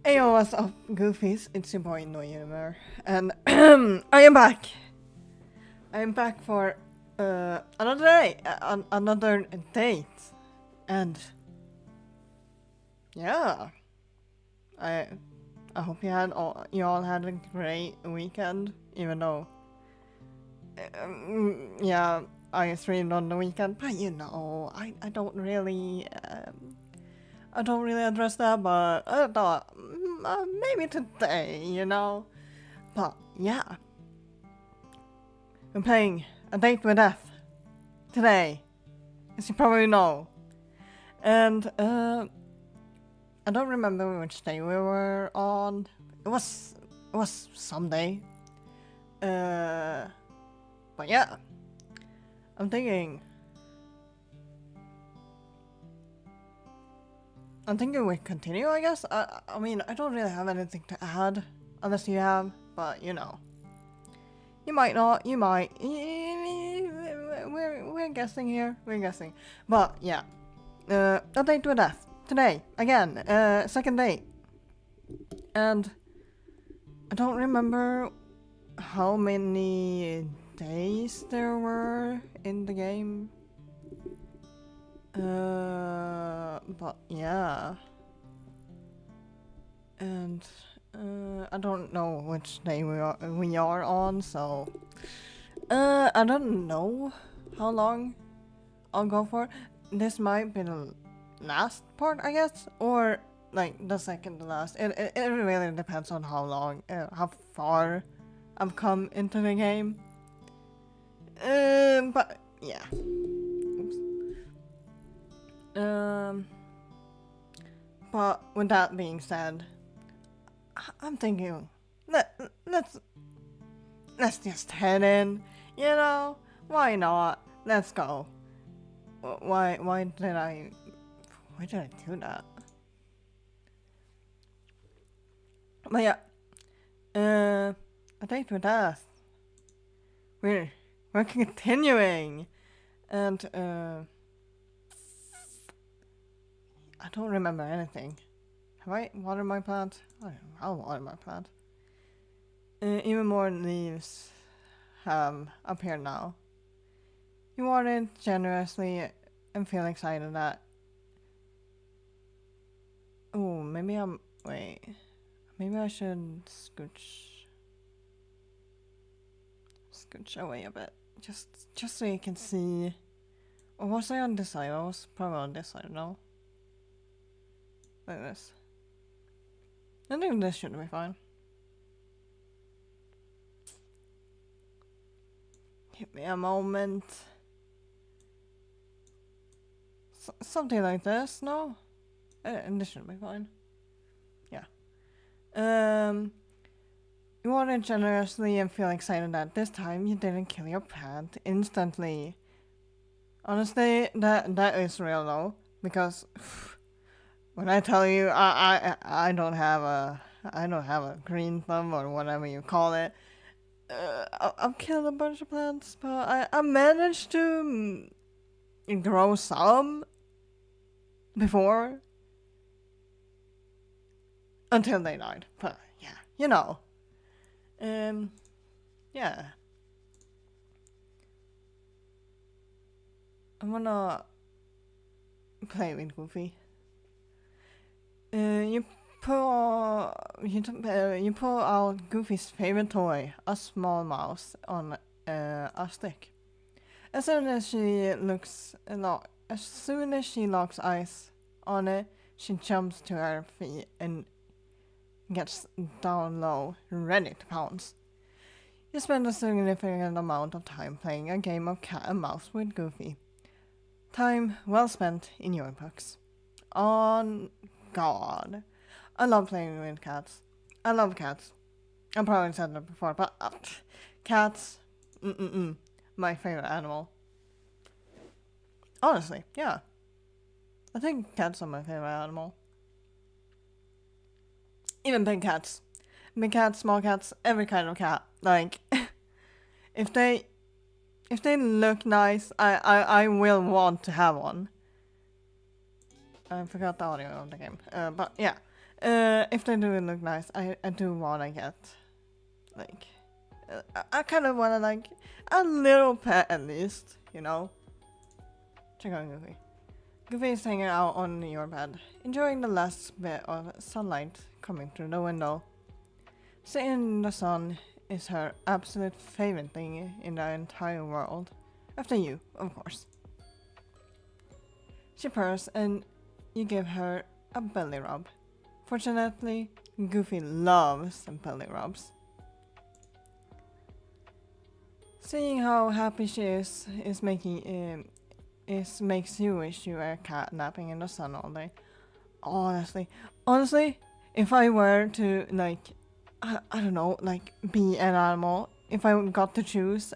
Hey, what's up, Goofies? It's your boy Noi Univer, and I am back. I am back for another day, another date, and yeah, I I hope you all had a great weekend, even though yeah, I streamed on the weekend, but you know, I don't really address that, but I thought maybe today, you know. But yeah, I'm playing A Date with Death today, as you probably know. And I don't remember which day we were on. It was Sunday. But yeah, I'm thinking we continue, I guess. I mean, I don't really have anything to add, unless you have, but you know. You might not, you might. We're guessing here, we're guessing. But yeah, A Date with Death, today, again, second date. And I don't remember how many days there were in the game. But yeah. And I don't know which day we are on, so I don't know how long I'll go for. This might be the last part, I guess, or like the second to last. It really depends on how long, how far I've come into the game. But yeah. Oops. But with that being said, I'm thinking, let's just head in, you know? Why not? Let's go. Why did I do that? But yeah, A Date with Death. We're continuing, and I don't remember anything. Have I watered my plant? I'll water my plant. Even more leaves have appeared now. You water it generously and feel excited that... Oh, maybe maybe I should scooch away a bit. Just so you can see... Or was I on this side? I was probably on this side, no? Like this. I think this should be fine. Give me a moment. Something like this, no? And this should be fine. Yeah. You water generously and feel excited that this time you didn't kill your plant instantly. Honestly, that is real though, because when I tell you I don't have a green thumb or whatever you call it. I've killed a bunch of plants, but I managed to grow some before until they died. But yeah, you know. Yeah. I'm gonna play with Goofy. You pull out Goofy's favorite toy, a small mouse on a stick. As soon as she locks eyes on it, she jumps to her feet and gets down low, ready to pounce. You spend a significant amount of time playing a game of cat and mouse with Goofy. Time well spent in your books. On God, I love playing with cats. I love cats. I probably said that before, but cats, my favorite animal. Honestly, yeah. I think cats are my favorite animal. Even big cats, small cats, every kind of cat. Like, if they look nice, I will want to have one. I forgot the audio of the game. But yeah. If they do look nice, I do wanna get, like, I kind of wanna, like, a little pet at least, you know? Check out Goofy. Goofy is hanging out on your bed, enjoying the last bit of sunlight coming through the window. Sitting in the sun is her absolute favorite thing in the entire world. After you, of course. She purrs and you give her a belly rub. Fortunately, Goofy loves belly rubs. Seeing how happy she is makes you wish you were a cat napping in the sun all day. Honestly, if I were to, like, I don't know, like, be an animal, if I got to choose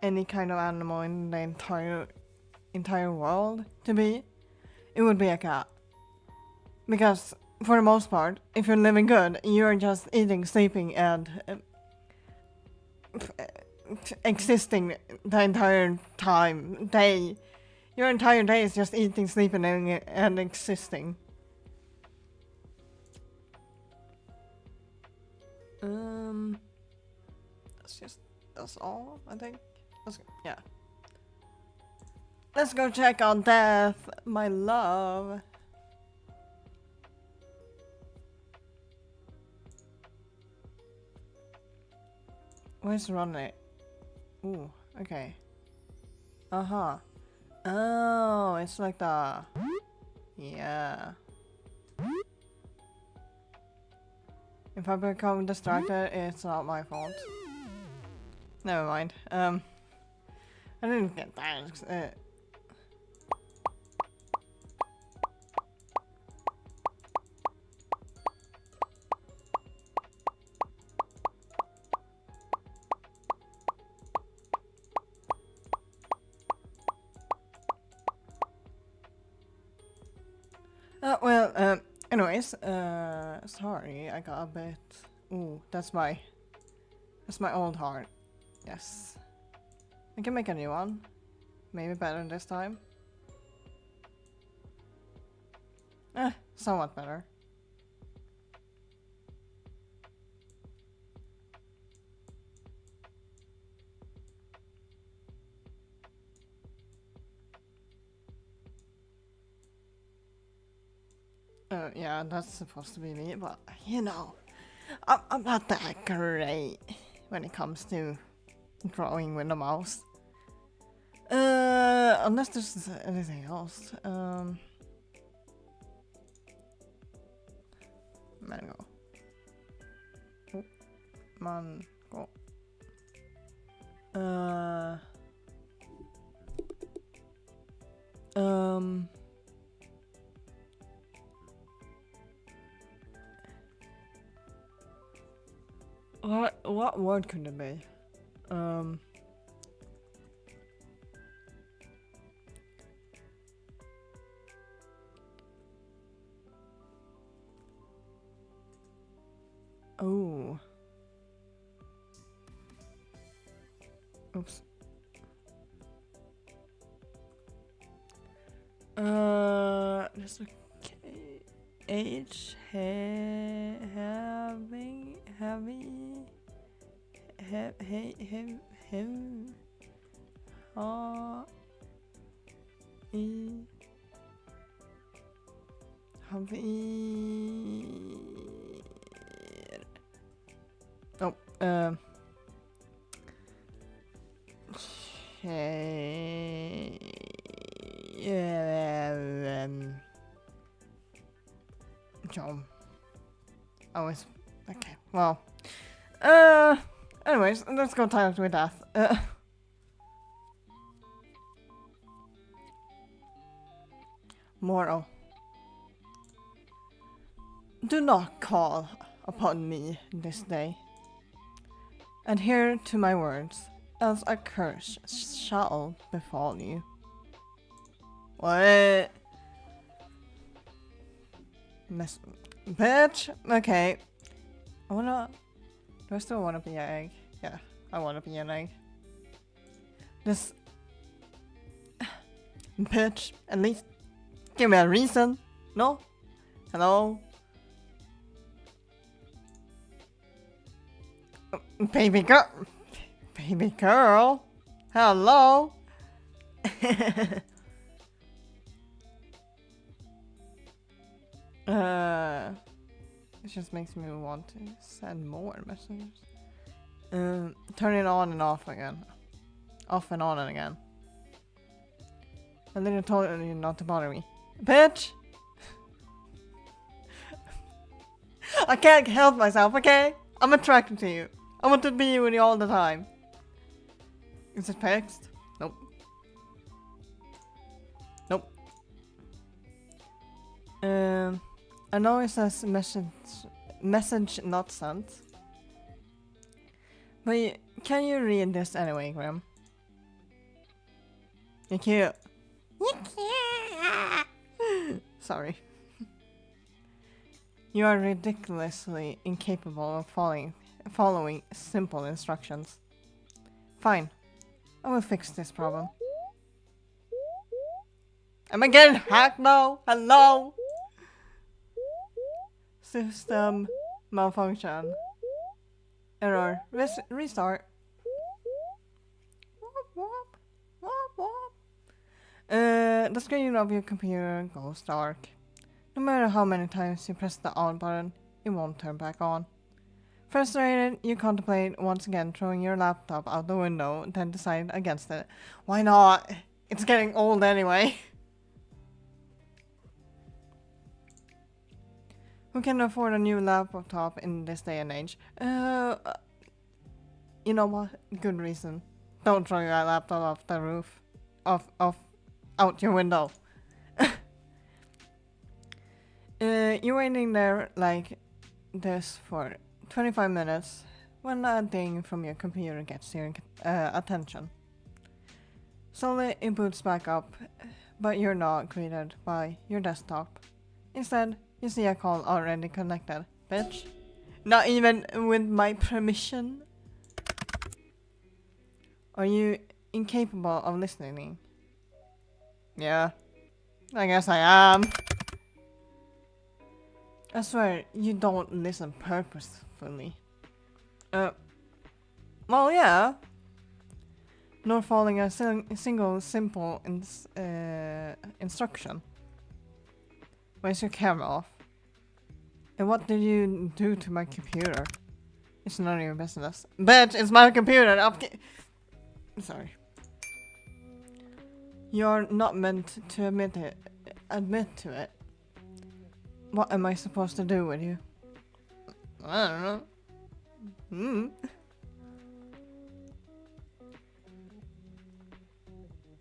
any kind of animal in the entire world to be, it would be a cat. Because for the most part, if you're living good, you're just eating, sleeping, and existing the entire day. Your entire day is just eating, sleeping, and existing. That's all, I think. Yeah. Let's go check on Death, my love. Where's Ronnie? Ooh, okay. Uh-huh. Oh, it's like the... Yeah. If I become distracted, it's not my fault. Never mind. I didn't get that. Anyways, sorry, I got a bit... Ooh, that's my old heart. Yes. I can make a new one. Maybe better this time. Somewhat better. Yeah, that's supposed to be me, but you know, I'm not that great when it comes to drawing with the mouse. Unless there's anything else. Mango. Oh, mango. What word could it be? Oh. Oops. Just okay. H having him John. Okay. Well. Anyways, let's go talk with Death. Moral. Do not call upon me this day. Adhere to my words, else a curse shall befall you. What? Bitch! Okay. Do I still wanna be an egg? Yeah, I wanna be an egg. This... Bitch, at least give me a reason. No? Hello? Baby girl. Baby girl. Hello. It just makes me want to send more messages. Turn it on and off again. Off and on and again. I literally told you not to bother me. Bitch! I can't help myself, okay? I'm attracted to you. I want to be with you all the time. Is it text? Nope. Nope. I know it says message not sent. But can you read this anyway, Graham? You're cute. You're cute. Sorry. You are ridiculously incapable of following simple instructions. Fine. I will fix this problem. Am I getting hacked now? Hello? System malfunction. Error. Restart. The screen of your computer goes dark. No matter how many times you press the on button, it won't turn back on. Frustrated, you contemplate once again throwing your laptop out the window, then decide against it. Why not? It's getting old anyway. Who can afford a new laptop in this day and age? You know what? Good reason. Don't throw your laptop off the roof. Out your window. You're waiting there like this for 25 minutes when a ding from your computer gets your attention. Slowly it boots back up, but you're not greeted by your desktop. Instead, you see a call already connected. Bitch. Not even with my permission. Are you incapable of listening? Yeah, I guess I am. I swear, you don't listen purposefully. Well, yeah. Nor following a single simple instruction. Why is your camera off? And what did you do to my computer? It's none of your business. Bitch, it's my computer! Sorry. You're not meant to admit to it. What am I supposed to do with you? I don't know.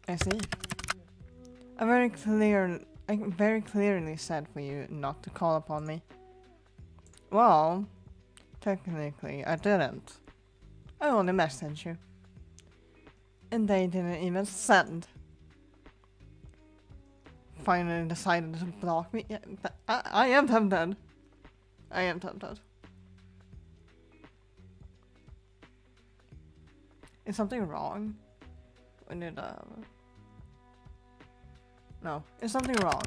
I see. I very clearly said for you not to call upon me. Well, technically I didn't. I only messaged you. And they didn't even send. Finally decided to block me. Yeah, I am tempted. I am tempted. Is something wrong? We need No, is something wrong?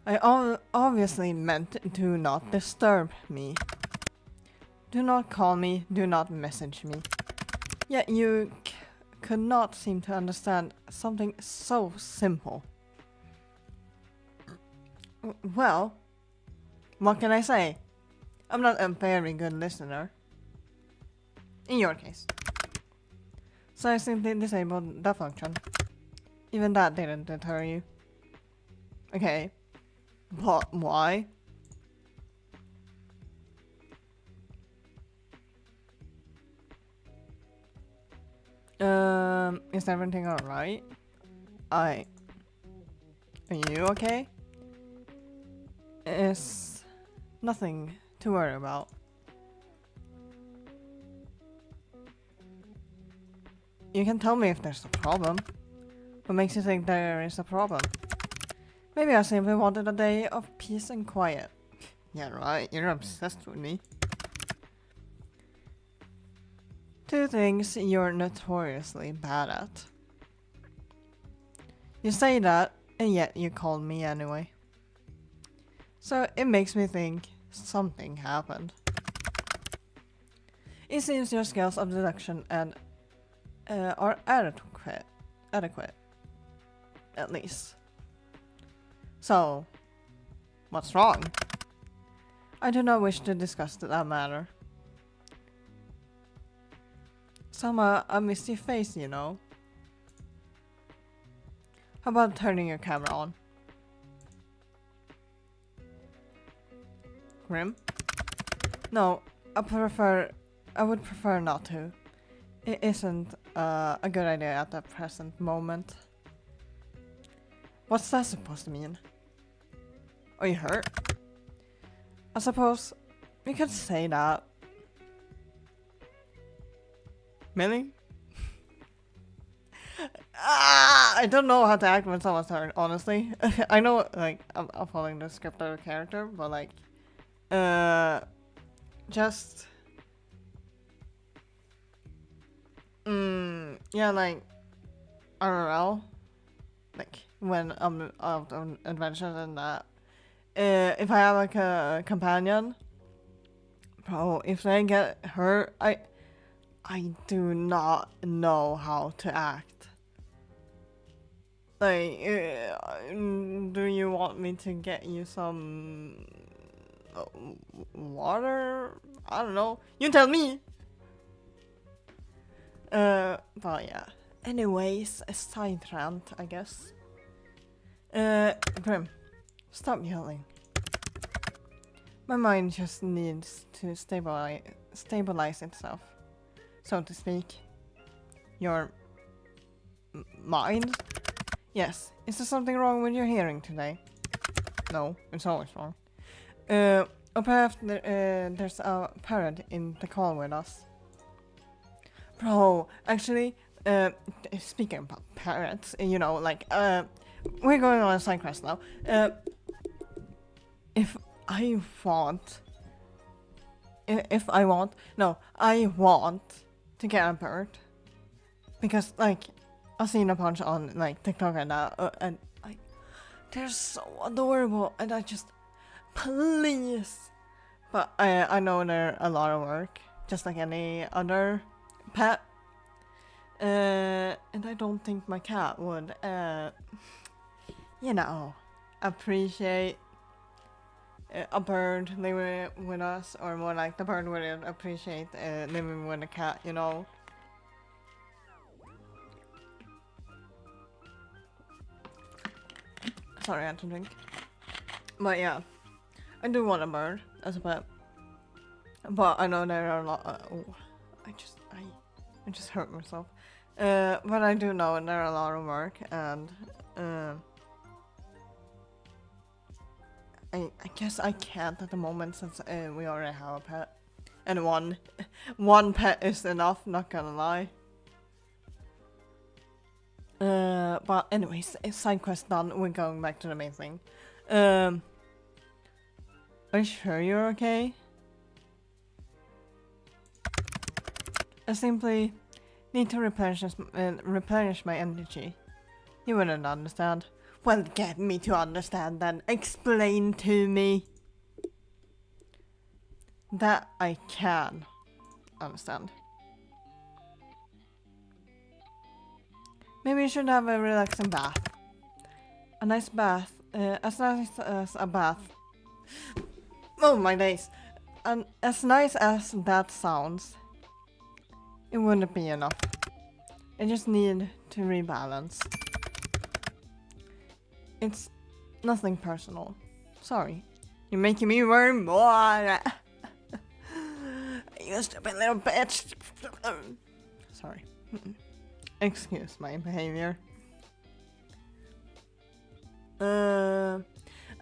I obviously meant do not disturb me. Do not call me, do not message me. Yet you could not seem to understand something so simple. Well, what can I say? I'm not a very good listener. In your case. So I simply disabled the function. Even that didn't deter you. Okay. But why? Is everything alright? Are you okay? It's nothing to worry about. You can tell me if there's a problem. What makes you think there is a problem? Maybe I simply wanted a day of peace and quiet. Yeah, right, you're obsessed with me. Two things you're notoriously bad at. You say that, and yet you called me anyway. So it makes me think something happened. It seems your skills of deduction and are adequate, at least. So, what's wrong? I do not wish to discuss that matter. A misty face, you know. How about turning your camera on? Grim? No, I would prefer not to. It isn't a good idea at the present moment. What's that supposed to mean? Are you hurt? I suppose you could say that. Really? I don't know how to act when someone's hurt, honestly. I know, like, I'm following the script of a character, but, like, just... yeah, like, I don't know. Like, when I'm out on adventures and that. If I have, like, a companion, bro, if they get hurt, I do not know how to act. Like, do you want me to get you some water? I don't know. You tell me. But yeah. Anyways, a side rant, I guess. Grim, stop yelling. My mind just needs to stabilize itself, so to speak. Your mind? Yes. Is there something wrong with your hearing today? No, it's always wrong. Or perhaps there's a parrot in the call with us. Bro, actually, speaking about parrots, you know, like, we're going on a side quest now. I want to get a bird. Because, like, I've seen a bunch on, like, TikTok and that, and they're so adorable, and I just, please. But I know they're a lot of work, just like any other pet. And I don't think my cat would, you know, appreciate a bird living with us, or more like the bird wouldn't appreciate living with a cat, you know. Sorry, I had to drink. But yeah, I do want a bird as a pet. But I know there are a lot. I just hurt myself. But I do know there are a lot of work, and I guess I can't at the moment since we already have a pet, and one pet is enough. Not gonna lie. But anyways, side quest done. We're going back to the main thing. Are you sure you're okay? I simply need to replenish my energy. You wouldn't understand. Well, get me to understand then. Explain to me. That I can understand. Maybe you should have a relaxing bath. A nice bath. As nice as a bath. Oh my days. And as nice as that sounds, it wouldn't be enough. I just need to rebalance. It's nothing personal. Sorry. You're making me worry more. You stupid little bitch. Sorry. Excuse my behavior. I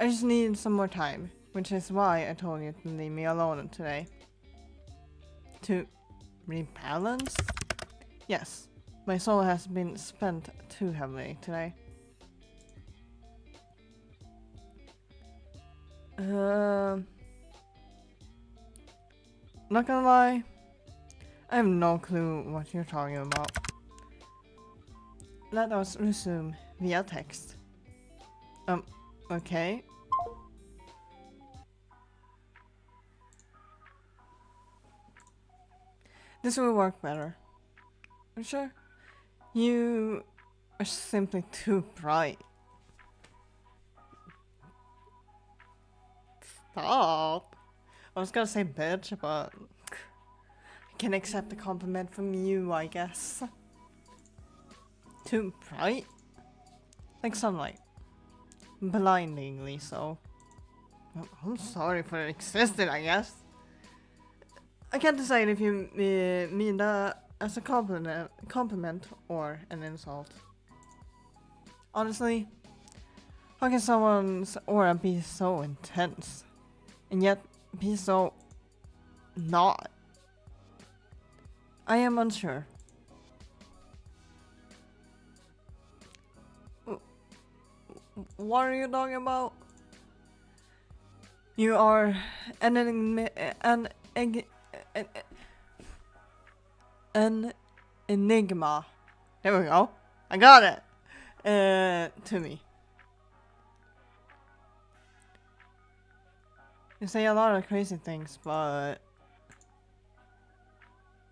just need some more time, which is why I told you to leave me alone today. To rebalance? Yes, my soul has been spent too heavily today. Not gonna lie, I have no clue what you're talking about. Let us resume via text. Okay. This will work better. I'm sure. You are simply too bright. Stop. I was gonna say bitch, but I can accept a compliment from you, I guess. Too bright? Like sunlight. Blindingly so. I'm sorry for existing, I guess. I can't decide if you mean that as a compliment or an insult. Honestly, how can someone's aura be so intense and yet be so not? I am unsure. What are you talking about? You are an enigma. There we go. I got it. To me. You say a lot of crazy things, but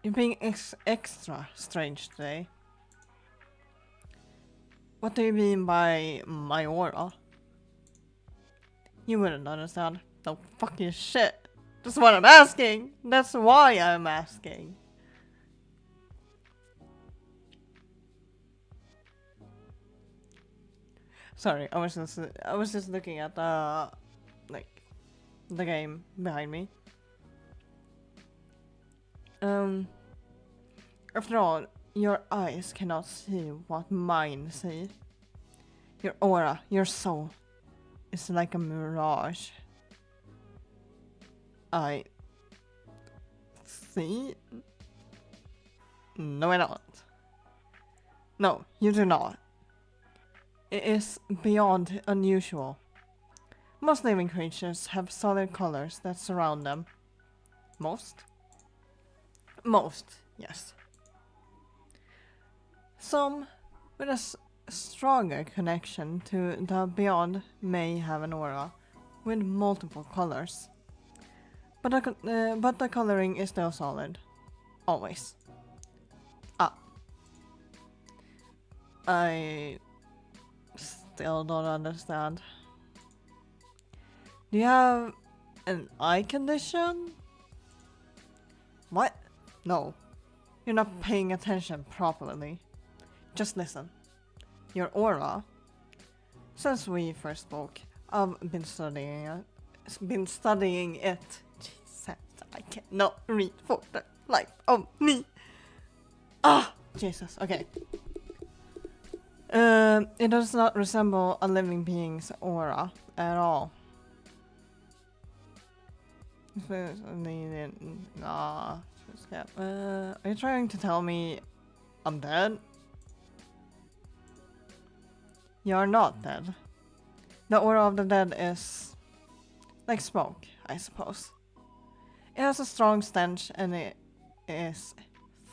you're being extra strange today. What do you mean by my aura? You wouldn't understand. No fucking shit. That's what I'm asking. That's why I'm asking. Sorry, I was just looking at the game behind me. After all, your eyes cannot see what mine see. Your aura, your soul, is like a mirage. I see. No, I don't. No, you do not. It is beyond unusual. Most living creatures have solid colors that surround them. Most? Most, yes. Some, with a stronger connection to the beyond, may have an aura with multiple colors. But the coloring is still solid. Always. I still don't understand. Do you have an eye condition? What? No. You're not paying attention properly. Just listen. Your aura. Since we first spoke, I've been studying it. Jesus, I cannot read for the life of me. Ah, Jesus. Okay. It does not resemble a living being's aura at all. Nah. Are you trying to tell me I'm dead? You're not dead. The aura of the dead is like smoke, I suppose. It has a strong stench and it is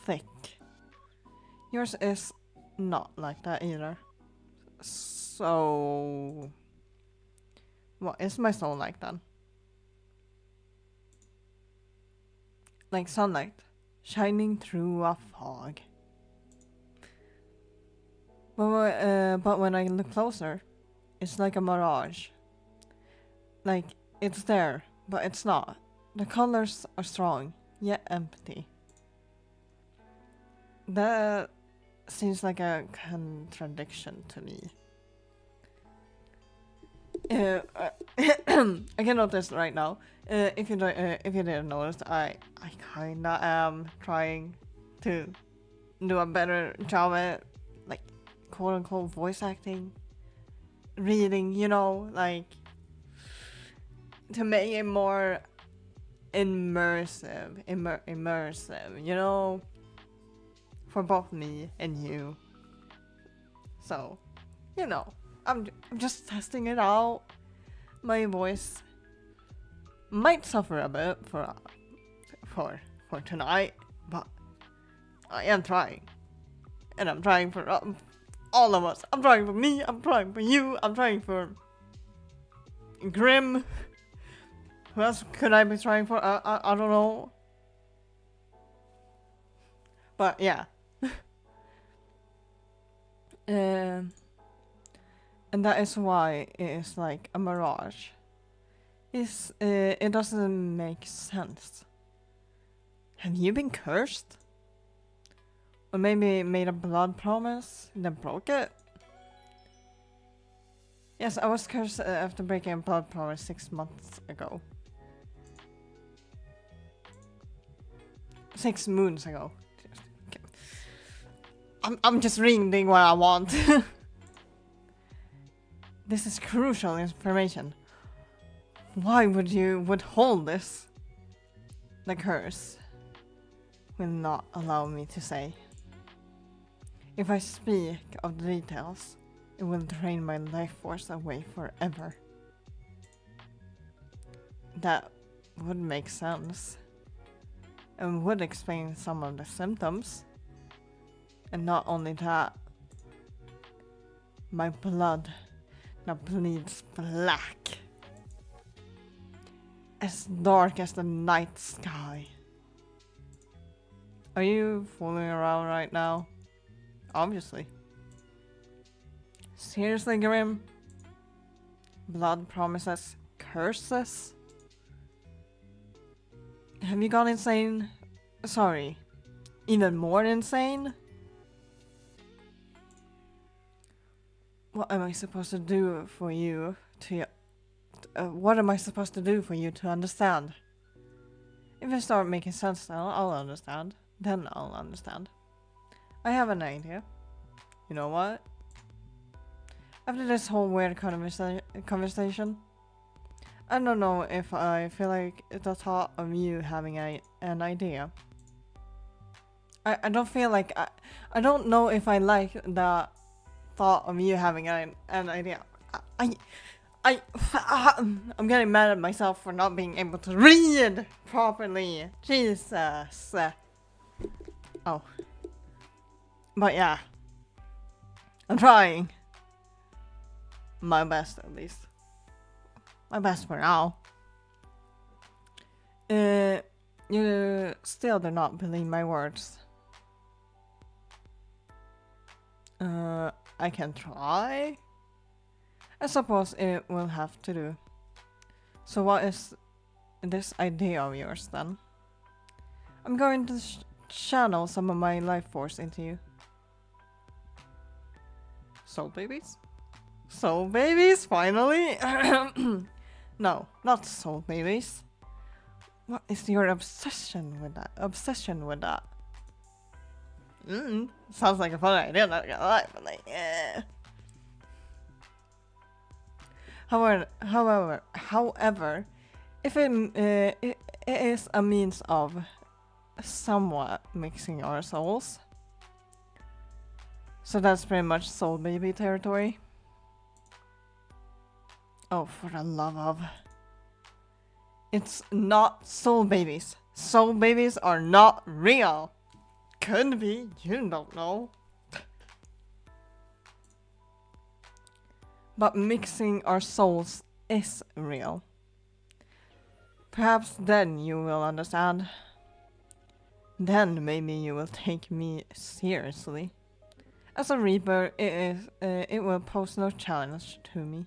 thick. Yours is not like that either. So what is my soul like then? Like sunlight shining through a fog. But when I look closer, it's like a mirage. Like it's there, but it's not. The colors are strong, yet empty. That seems like a contradiction to me. I can notice right now. If you didn't notice, I kinda am trying to do a better job at like quote unquote voice acting, reading. You know, like to make it more immersive. You know, for both me and you. So, you know. I'm just testing it out. My voice might suffer a bit for tonight, but I am trying, and I'm trying for all of us. I'm trying for me. I'm trying for you. I'm trying for Grim. Who else could I be trying for? I don't know. But yeah. And that is why it is like a mirage. It doesn't make sense. Have you been cursed? Or maybe made a blood promise, then broke it? Yes, I was cursed after breaking a blood promise 6 months ago. 6 moons ago. I'm just reading what I want. This is crucial information. Why would you withhold this? The curse will not allow me to say. If I speak of the details, it will drain my life force away forever. That would make sense. And would explain some of the symptoms. And not only that, my blood now bleeds black. As dark as the night sky. Are you fooling around right now? Obviously. Seriously, Grim? Blood promises, curses? Have you gone insane? Sorry, even more insane? What am I supposed to do for you to... what am I supposed to do for you to understand? If I start making sense now, I'll understand. Then I'll understand. I have an idea. You know what? After this whole weird conversation, I don't know if I feel like the thought of you having an idea. I don't feel like... I don't know if I like the thought of you having an idea. I'm getting mad at myself for not being able to read properly. Jesus. Oh. But yeah. I'm trying. My best, at least. My best for now. You still do not believe my words. I can try. I suppose it will have to do. So what is this idea of yours then? I'm going to channel some of my life force into you. Soul babies? Soul babies, finally? No, not soul babies. What is your obsession with that? Sounds like a fun idea, not gonna lie, but like, yeah. However, if it is a means of somewhat mixing our souls, so that's pretty much soul baby territory. Oh, for the love of... It's not soul babies. Soul babies are not real. Could be, you don't know. But mixing our souls is real. Perhaps then you will understand. Then maybe you will take me seriously. As a Reaper, it will pose no challenge to me.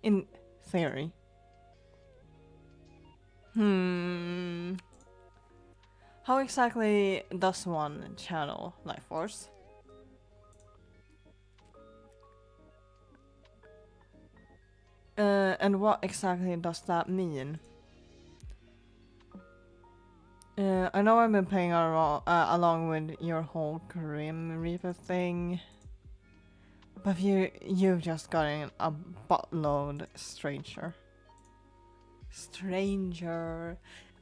In theory. How exactly does one channel life force? And what exactly does that mean? I know I've been playing along with your whole Grim Reaper thing, but you've just gotten a buttload stranger.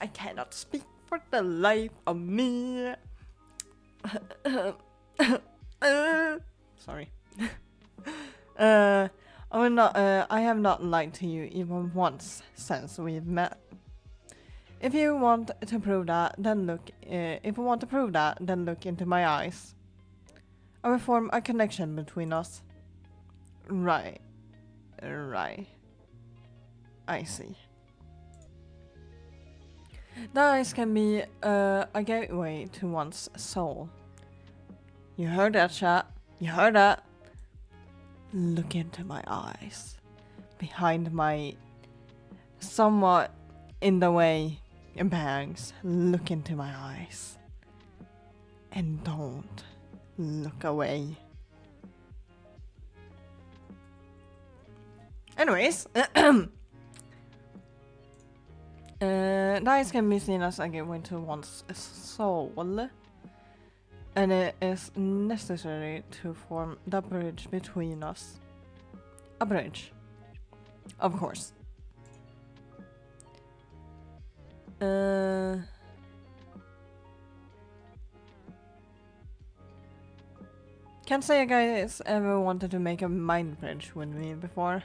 I cannot speak for the life of me. Sorry. I have not lied to you even once since we've met. If you want to prove that, then look. If you want to prove that, then look into my eyes. I will form a connection between us. Right. I see. The eyes can be a gateway to one's soul. You heard that, chat? You heard that? Look into my eyes. Behind my somewhat in the way bangs. Look into my eyes. And don't look away. Anyways, dice can be seen as a gateway to one's soul, and it is necessary to form the bridge between us. A bridge, of course. Can't say a guys ever wanted to make a mind bridge with me before.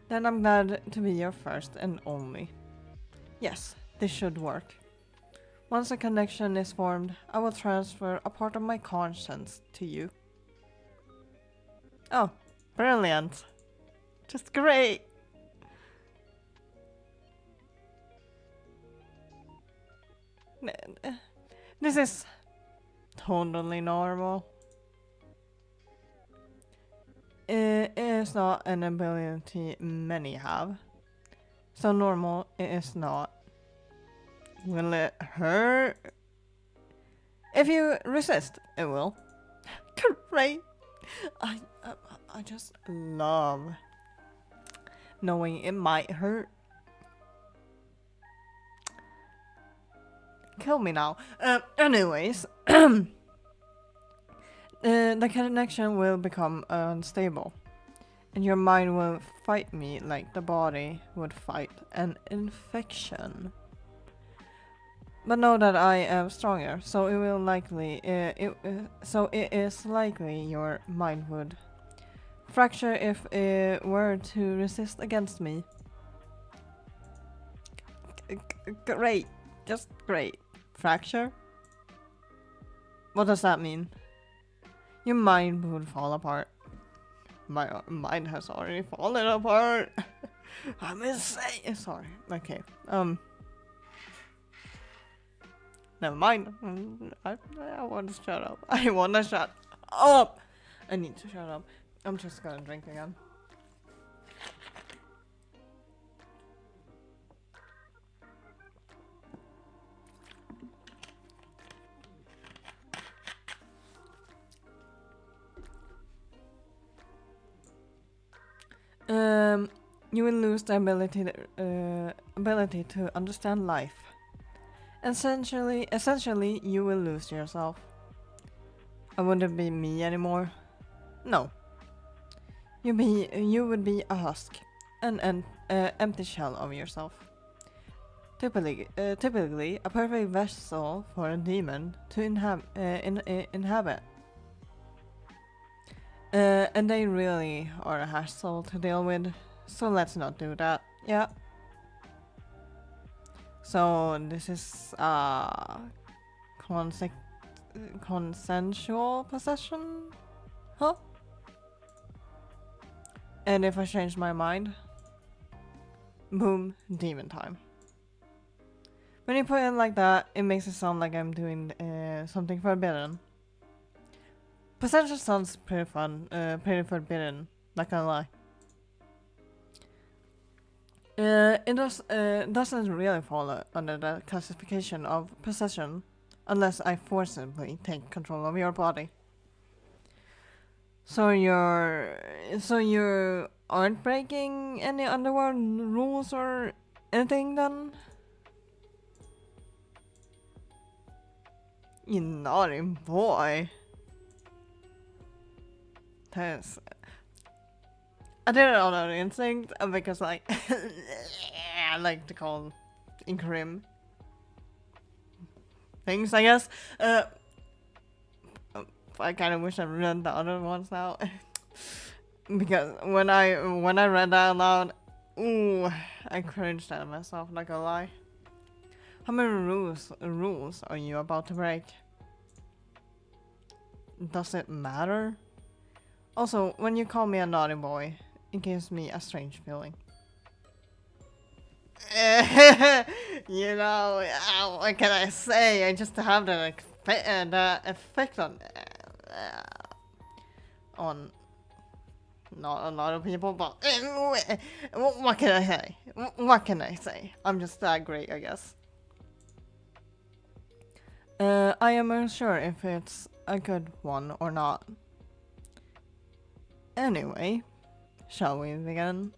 Then I'm glad to be your first and only. Yes, this should work. Once a connection is formed, I will transfer a part of my conscience to you. Oh, brilliant. Just great. This is totally normal. It is not an ability many have. So normal it is not. Will it hurt? If you resist, it will. Great. I just love knowing it might hurt. Kill me now. Anyways, the connection will become unstable, and your mind will fight me like the body would fight an infection. But know that I am stronger, so it will likely, so it is likely your mind would fracture if it were to resist against me. Great, just great. Fracture? What does that mean? Your mind would fall apart. My mind has already fallen apart. I'm insane. Sorry. Okay. Never mind. I want to shut up. I want to shut up. I need to shut up. I'm just gonna drink again. You will lose the ability to understand life. Essentially, you will lose yourself. I wouldn't be me anymore. No. You would be a husk, an empty shell of yourself. Typically, a perfect vessel for a demon to inhabit. And they really are a hassle to deal with, so let's not do that. Yeah. So this is consensual possession? Huh? And if I change my mind, boom, demon time. When you put it like that, it makes it sound like I'm doing something forbidden. Possession sounds pretty fun, pretty forbidden, not gonna lie. It doesn't really fall under the classification of possession, unless I forcibly take control of your body. So you aren't breaking any underworld rules or anything then? You naughty boy. That's... I did it on an instinct because like I like to call grim things, I guess. I kind of wish I read the other ones now because when I read that out loud, ooh, I cringed at myself, not gonna lie. How many rules are you about to break? Does it matter? Also, when you call me a naughty boy, it gives me a strange feeling. You know, what can I say? I just have that the effect on not a lot of people, but what can I say? What can I say? I'm just that great, I guess. I am unsure if it's a good one or not. Anyway, shall we begin?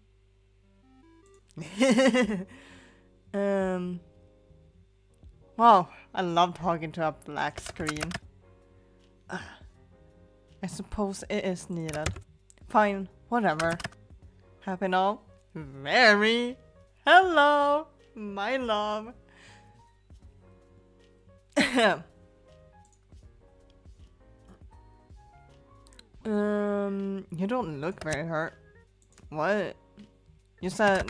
Wow, I love talking to a black screen. I suppose it is needed. Fine, whatever. Happy now? Very. Hello, my love. You don't look very hurt. What? You said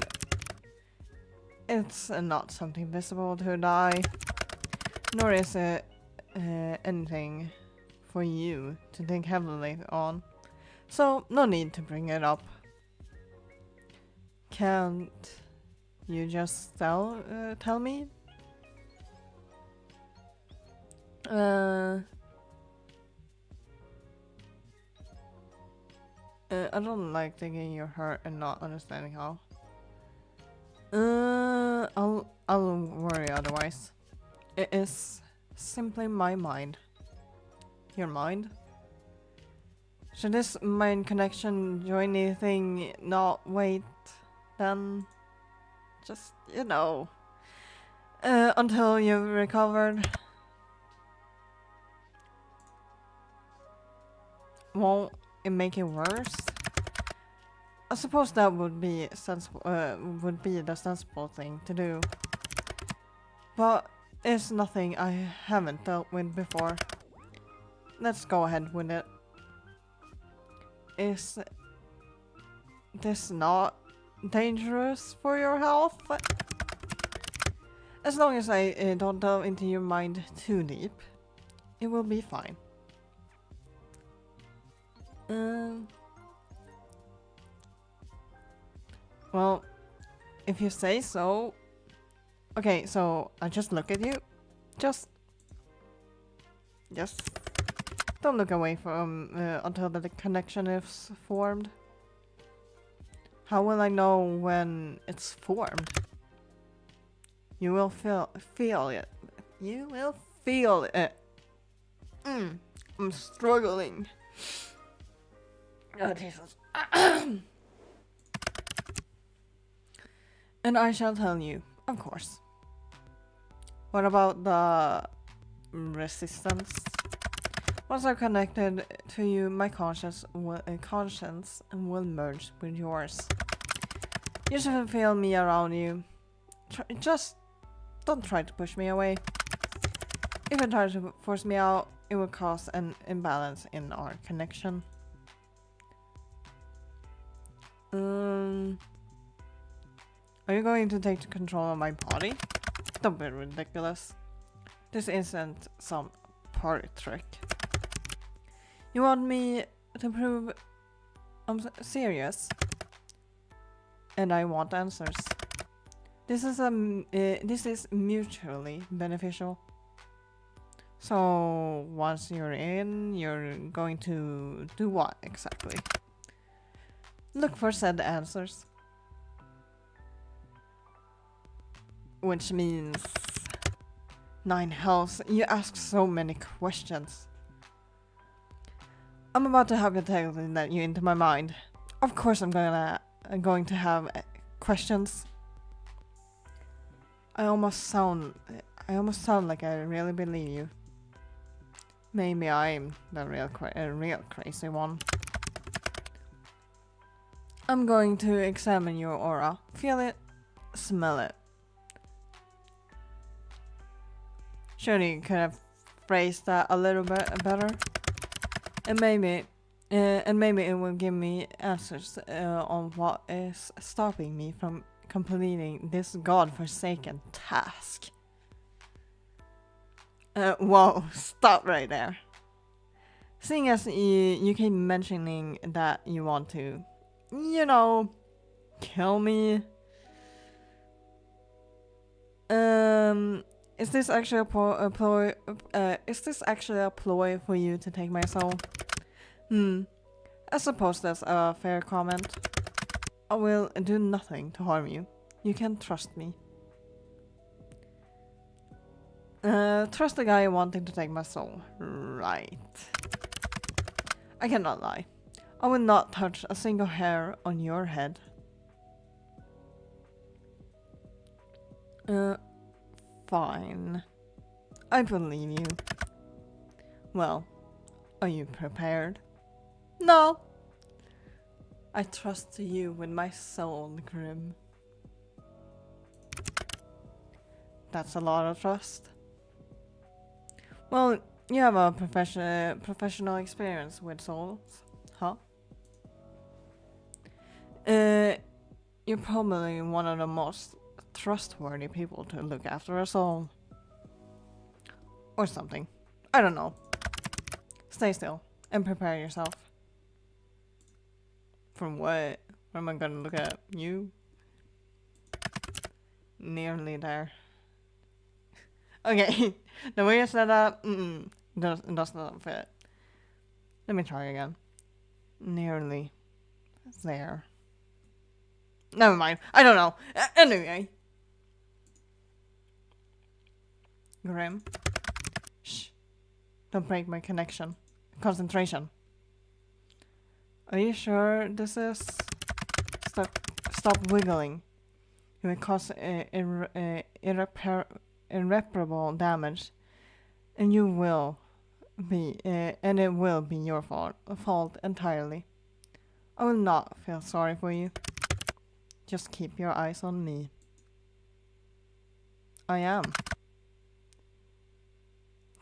it's not something visible to die, nor is it anything for you to think heavily on. So, no need to bring it up. Can't you just tell me? I don't like thinking you're hurt and not understanding how. I'll worry otherwise. It is simply my mind. Your mind? Should this mind connection join anything? Not wait, then just, you know, until you've recovered. Won't it make it worse? I suppose that would be sensible. Would be the sensible thing to do. But it's nothing I haven't dealt with before. Let's go ahead with it. Is this not dangerous for your health? As long as I don't delve into your mind too deep, it will be fine. Well, if you say so. Okay, so I just look at you. Just don't look away from until the connection is formed. How will I know when it's formed? You will feel it. You will feel it. I'm struggling. Oh, Jesus. And I shall tell you, of course. What about the resistance? Once I'm connected to you, my conscience will merge with yours. You should feel me around you. Just don't try to push me away. If you try to force me out, it will cause an imbalance in our connection. Are you going to take control of my body? Don't be ridiculous. This isn't some party trick. You want me to prove I'm serious? And I want answers. This is mutually beneficial. So once you're in, you're going to do what exactly? Look for said answers. Which means 9 hells. You ask so many questions. I'm about to hypothetically let you into my mind. Of course I'm going to have questions. I almost sound like I really believe you. Maybe I'm the real crazy one. I'm going to examine your aura. Feel it, smell it. Surely you could have phrased that a little bit better. And maybe it will give me answers on what is stopping me from completing this godforsaken task. Whoa, stop right there. Seeing as you keep mentioning that you want to, you know, kill me. Is this actually a ploy? Is this actually a ploy for you to take my soul? I suppose that's a fair comment. I will do nothing to harm you. You can trust me. Trust the guy wanting to take my soul. Right. I cannot lie. I will not touch a single hair on your head. Fine. I believe you. Well, are you prepared? No! I trust you with my soul, Grim. That's a lot of trust. Well, you have a professional experience with souls, huh? You're probably one of the most trustworthy people to look after a soul. Or something. I don't know. Stay still and prepare yourself. From what? What am I gonna look at? You? Nearly there. Okay, the way I said that, does not fit. Let me try again. Nearly there. Never mind. I don't know. Anyway. Grim. Shh. Don't break my connection. Concentration. Are you sure this is... Stop wiggling. It will cause irreparable damage. And you will be... and it will be your fault entirely. I will not feel sorry for you. Just keep your eyes on me. I am.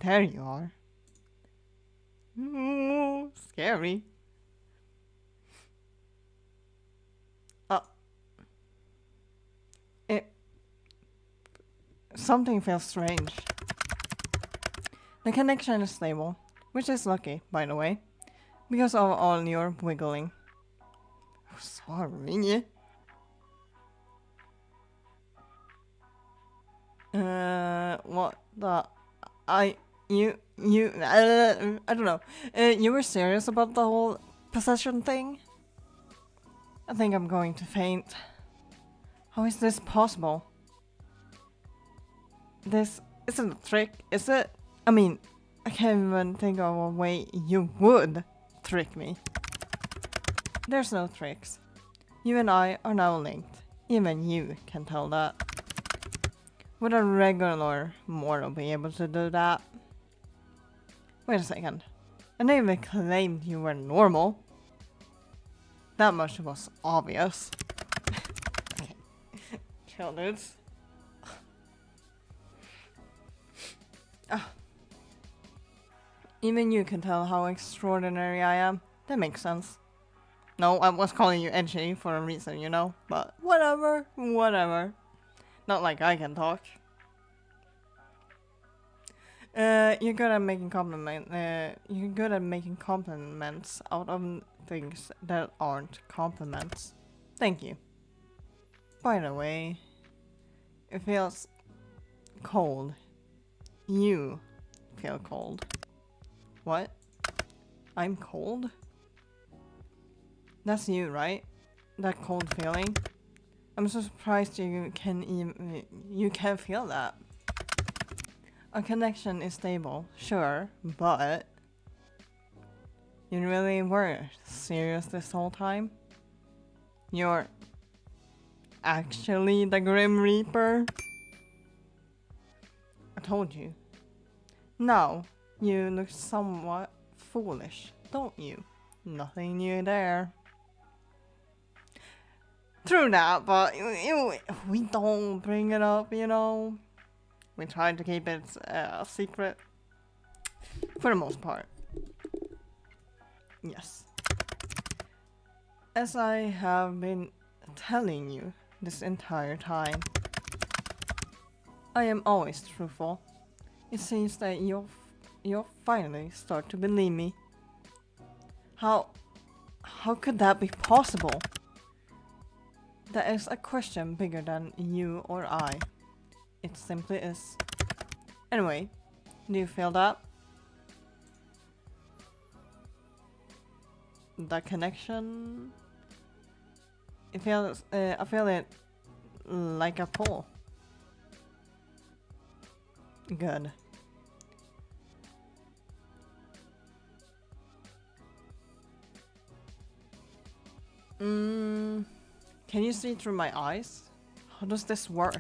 There you are. Ooh, scary. Something feels strange. The connection is stable, which is lucky, by the way, because of all your wiggling. Sorry. What the... I don't know. You were serious about the whole possession thing? I think I'm going to faint. How is this possible? This isn't a trick, is it? I mean, I can't even think of a way you would trick me. There's no tricks. You and I are now linked. Even you can tell that. Would a regular mortal be able to do that? Wait a second. I never claimed you were normal. That much was obvious. Okay. Chill, dudes. Even you can tell how extraordinary I am. That makes sense. No, I was calling you edgy for a reason, you know? But whatever, whatever. Not like I can talk. You're good at making compliments out of things that aren't compliments. Thank you. By the way, it feels cold. You feel cold. What? I'm cold? That's you, right? That cold feeling? I'm so surprised you can feel that. Our connection is stable, sure, but you really were serious this whole time? You're actually the Grim Reaper? I told you. Now, you look somewhat foolish, don't you? Nothing new there. True that, but we don't bring it up, you know. We try to keep it a secret. For the most part. Yes. As I have been telling you this entire time, I am always truthful. It seems that you'll finally start to believe me. How could that be possible? That is a question bigger than you or I. It simply is. Anyway, do you feel that? The connection? It feels, I feel it like a pull. Good. Can you see through my eyes? How does this work?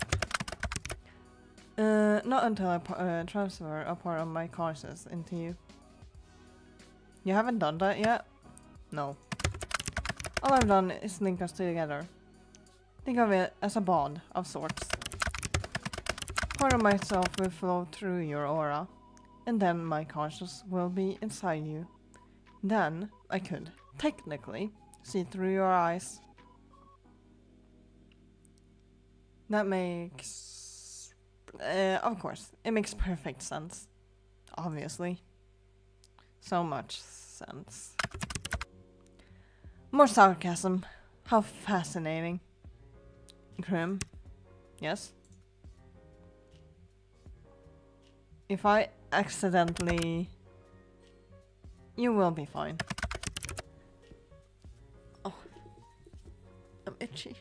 Not until I transfer a part of my consciousness into you. You haven't done that yet? No. All I've done is link us together. Think of it as a bond of sorts. Part of myself will flow through your aura, and then my consciousness will be inside you. Then I could, technically, see through your eyes. That makes... of course, it makes perfect sense. Obviously. So much sense. More sarcasm. How fascinating. Grim. Yes? If I accidentally... You will be fine. Oh. I'm itchy.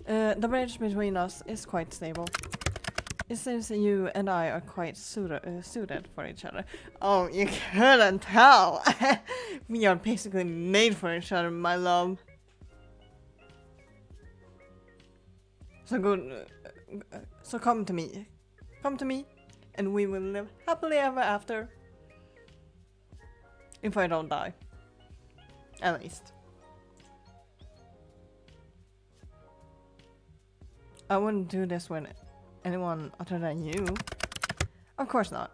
The bridge between us is quite stable. It seems you and I are quite suited for each other. Oh, you couldn't tell! We are basically made for each other, my love. So good. So come to me. Come to me, and we will live happily ever after. If I don't die. At least. I wouldn't do this with anyone other than you. Of course not.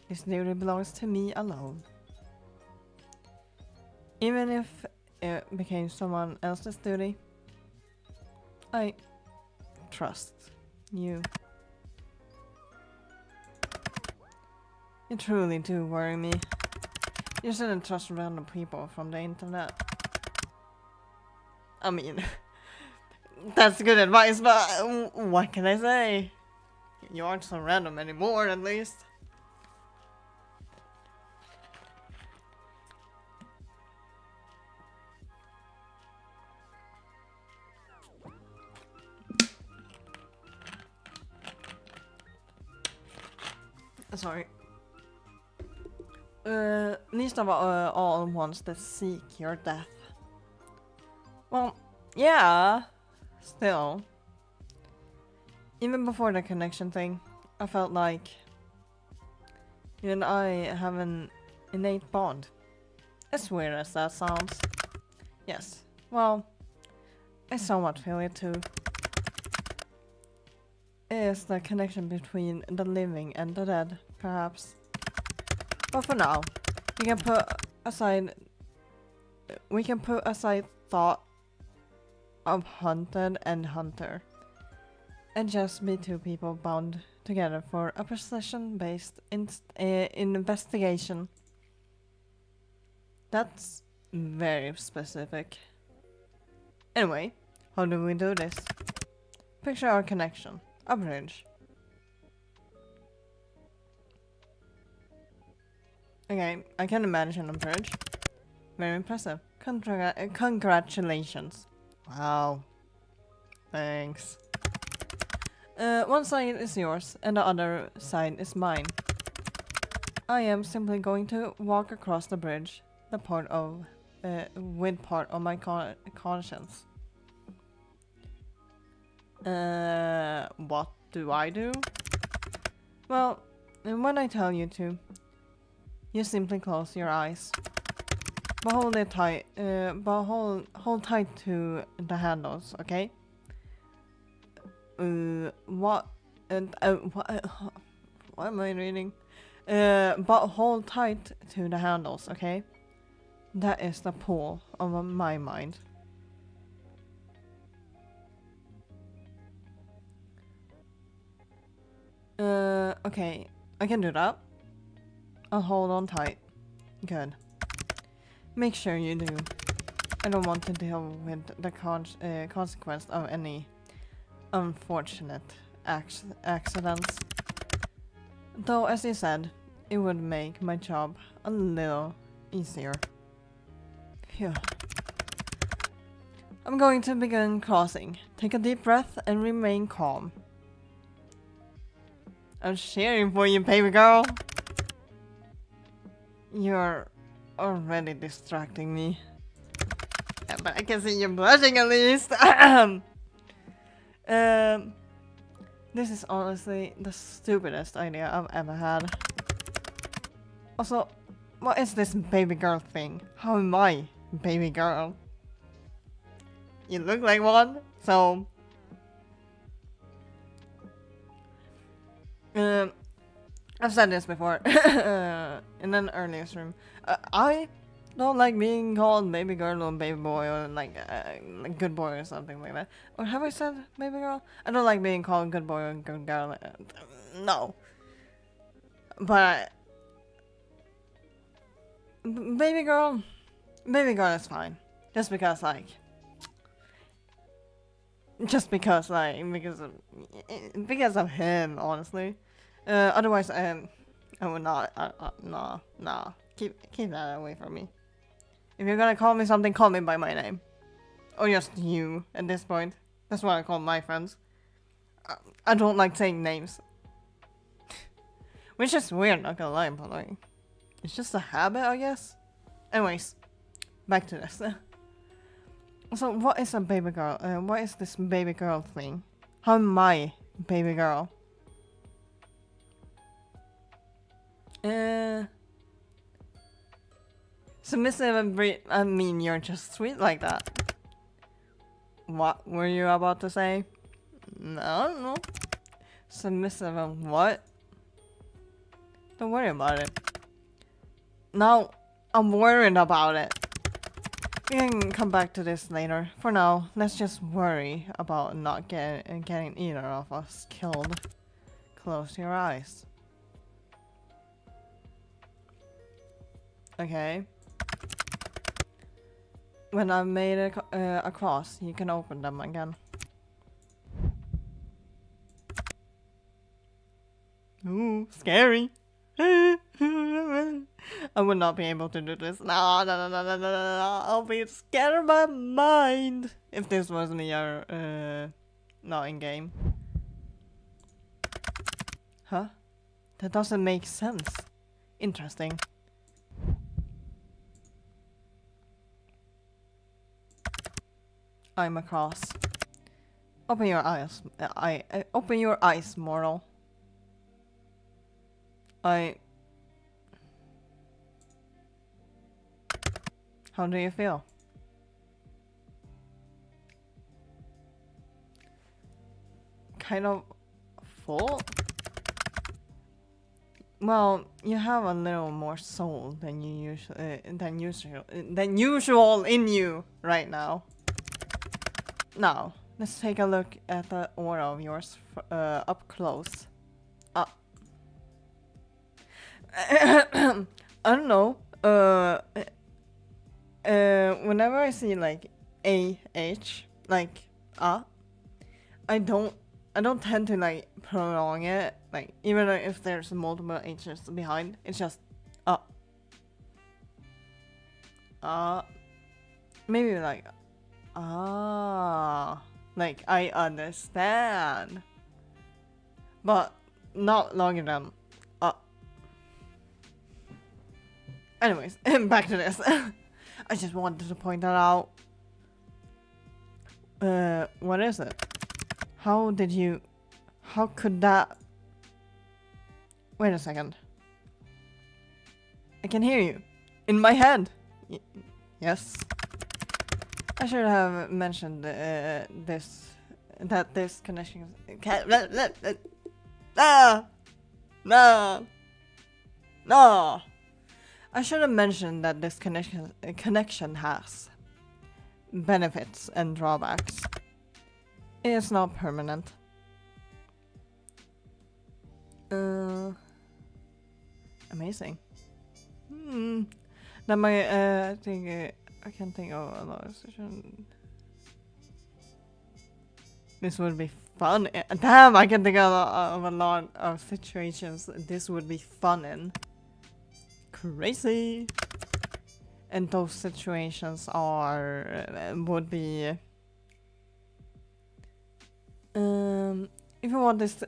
This duty belongs to me alone. Even if it became someone else's duty, I trust you. You truly do worry me. You shouldn't trust random people from the internet. I mean, that's good advice, but what can I say? You aren't so random anymore, at least. Sorry. Least of all ones that seek your death. Well, yeah. Still. Even before the connection thing, I felt like you and I have an innate bond. As weird as that sounds. Yes. Well, I somewhat feel it too. It is the connection between the living and the dead, perhaps. But for now, we can put aside thought of hunted and hunter, and just be two people bound together for a precision-based investigation. That's very specific. Anyway, how do we do this? Picture our connection. A bridge. Okay, I can imagine a bridge. Very impressive. Congratulations. Wow. Thanks. One side is yours and the other side is mine. I am simply going to walk across the bridge, with part of my conscience. What do I do? Well, when I tell you to, you simply close your eyes. But hold it tight. But hold tight to the handles, okay? What am I reading? But hold tight to the handles, okay? That is the pull of my mind. Okay, I can do that. I'll hold on tight. Good. Make sure you do. I don't want to deal with the consequence of any unfortunate accidents. Though, as you said, it would make my job a little easier. Phew. I'm going to begin crossing. Take a deep breath and remain calm. I'm cheering for you, baby girl. You're already distracting me. Yeah, but I can see you blushing at least. This is honestly the stupidest idea I've ever had. Also, what is this baby girl thing? How am I baby girl? You look like one, so... I've said this before in an earlier stream. I don't like being called baby girl or baby boy or like good boy or something like that. Or have I said baby girl? I don't like being called good boy or good girl. No. But baby girl is fine. Just because of him, honestly. Otherwise, I would not. Nah. Keep that away from me. If you're gonna call me something, call me by my name, or just you. At this point, that's what I call my friends. I don't like saying names, which is weird. Not gonna lie, but like, it's just a habit, I guess. Anyways, back to this. So, what is a baby girl? What is this baby girl thing? How am I baby girl? Submissive and I mean, you're just sweet like that. What were you about to say? No, I don't know. Submissive and what? Don't worry about it. Now, I'm worried about it. We can come back to this later. For now, let's just worry about not getting either of us killed. Close your eyes. Okay. When I've made a cross, you can open them again. Ooh, scary. I would not be able to do this. No. I'll be scared of my mind. If this was in the not in game. Huh? That doesn't make sense. Interesting. I'm across. Open your eyes. Open your eyes, mortal. How do you feel? Kind of full? Well, you have a little more soul than usual in you right now. Now, let's take a look at the aura of yours up close. I don't know. Whenever I see like AH, like I don't tend to like prolong it. Like even if there's multiple H's behind, it's just maybe like like I understand, but not longer than Anyways, back to this. I just wanted to point that out. What is it? How could that... Wait a second. I can hear you. In my head. Yes. I should have mentioned that this connection is... No! I should have mentioned that this connection has benefits and drawbacks. It is not permanent. Amazing. That might, I think, I can think of a lot of situations. This would be fun. Damn, I can think of a lot of situations this would be fun in. Crazy. And those situations would be if you want this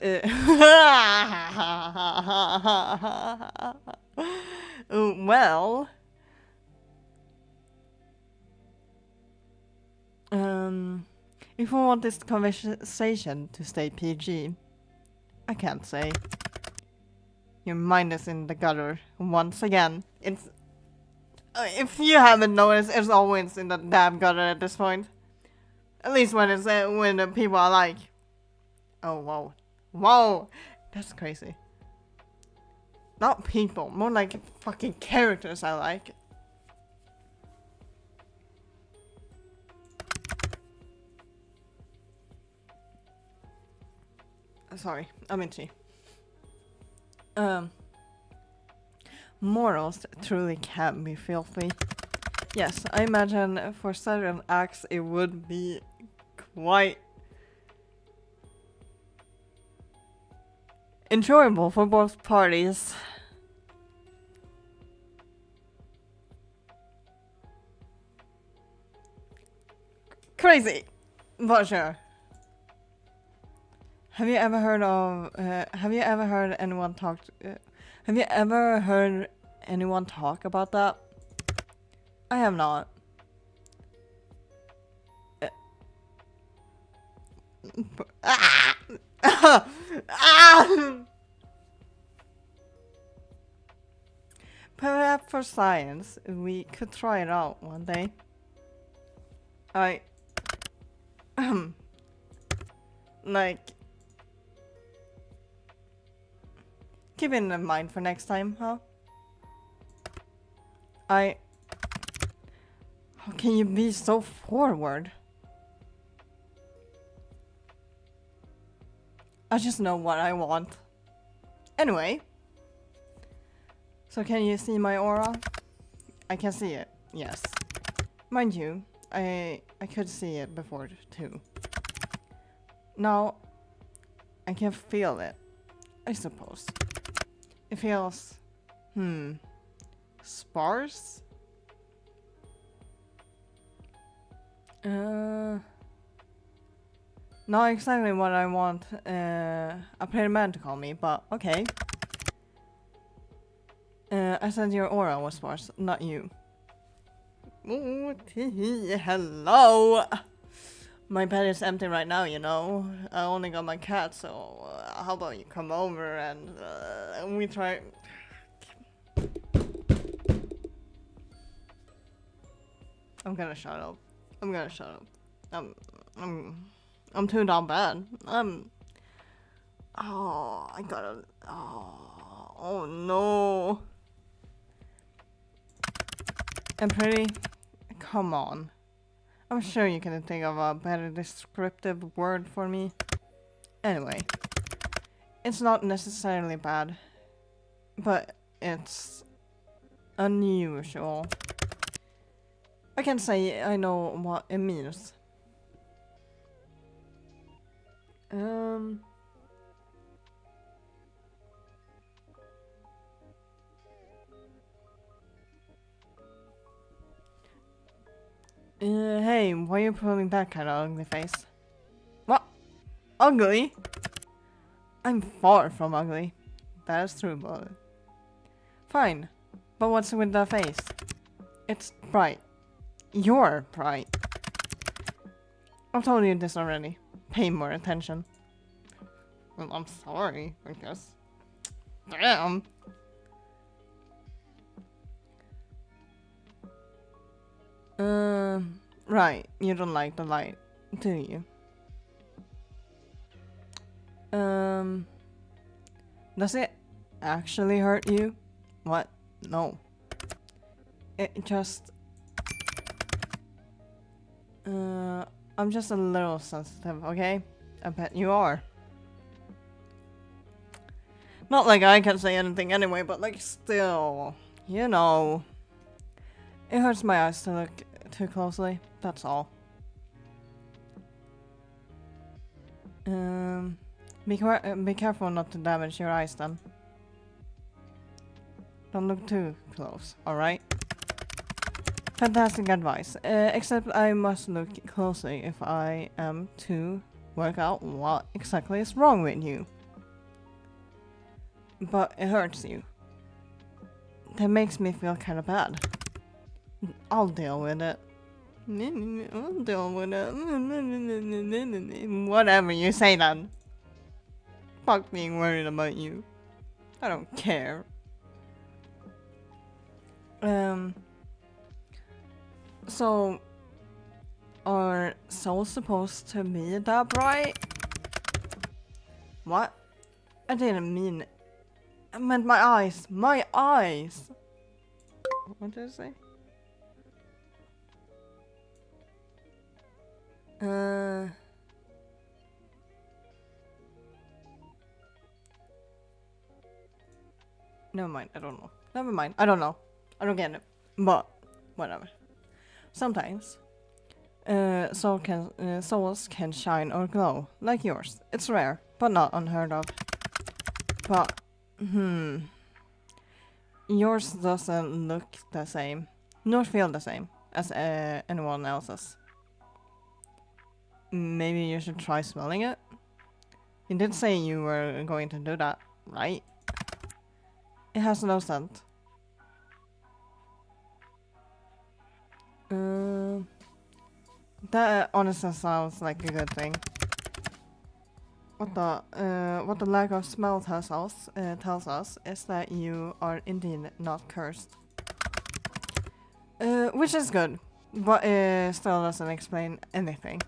well, if you want this conversation to stay PG, I can't say. Your mind is in the gutter once again. It's if you haven't noticed, it's always in the damn gutter at this point. At least when it's when the people are like, "Oh whoa, whoa, that's crazy." Not people, more like fucking characters I like. Sorry, I'm itchy. Morals truly can be filthy. Yes, I imagine for certain acts it would be quite enjoyable for both parties. Crazy, but sure. Have you ever heard anyone talk? Have you ever heard anyone talk about that? I have not. Perhaps for science, we could try it out one day. Like, keep it in mind for next time, huh? How can you be so forward? I just know what I want. Anyway. So can you see my aura? I can see it, yes. Mind you, I could see it before too. Now, I can feel it, I suppose. It feels, sparse? Not exactly what I want a player man to call me, but okay. I said your aura was sparse, not you. Ooh, hello! My bed is empty right now, you know. I only got my cat, so how about you come over and we try... I'm gonna shut up. I'm gonna shut up. I'm too damn bad. Oh, I gotta... Oh no. I'm pretty... Come on. I'm sure you can think of a better descriptive word for me. Anyway. It's not necessarily bad. But it's... unusual. I can say I know what it means. Hey, why are you pulling that kind of ugly face? What? Ugly? I'm far from ugly. That's true, but... Fine. But what's with the face? It's bright. You're bright. I've told you this already. Pay more attention. Well, I'm sorry, I guess. Damn. Right. You don't like the light, do you? Does it actually hurt you? What? No. It just... I'm just a little sensitive, okay? I bet you are. Not like I can say anything anyway, but like still, you know. It hurts my eyes to look too closely, that's all. Be careful not to damage your eyes then. Don't look too close, alright? Fantastic advice. Except I must look closely if I am to work out what exactly is wrong with you. But it hurts you. That makes me feel kind of bad. I'll deal with it. I'll deal with it. Whatever you say then. Fuck being worried about you. I don't care. So, are souls supposed to be that bright? What? I didn't mean it. I meant my eyes. My eyes! What did I say? Never mind, I don't know. Never mind, I don't know. I don't get it. But, whatever. Sometimes, souls can shine or glow, like yours. It's rare, but not unheard of. But, yours doesn't look the same, nor feel the same as anyone else's. Maybe you should try smelling it? You did say you were going to do that, right? It has no scent. That honestly sounds like a good thing. What the lack of smell tells us is that you are indeed not cursed. Which is good, but it still doesn't explain anything.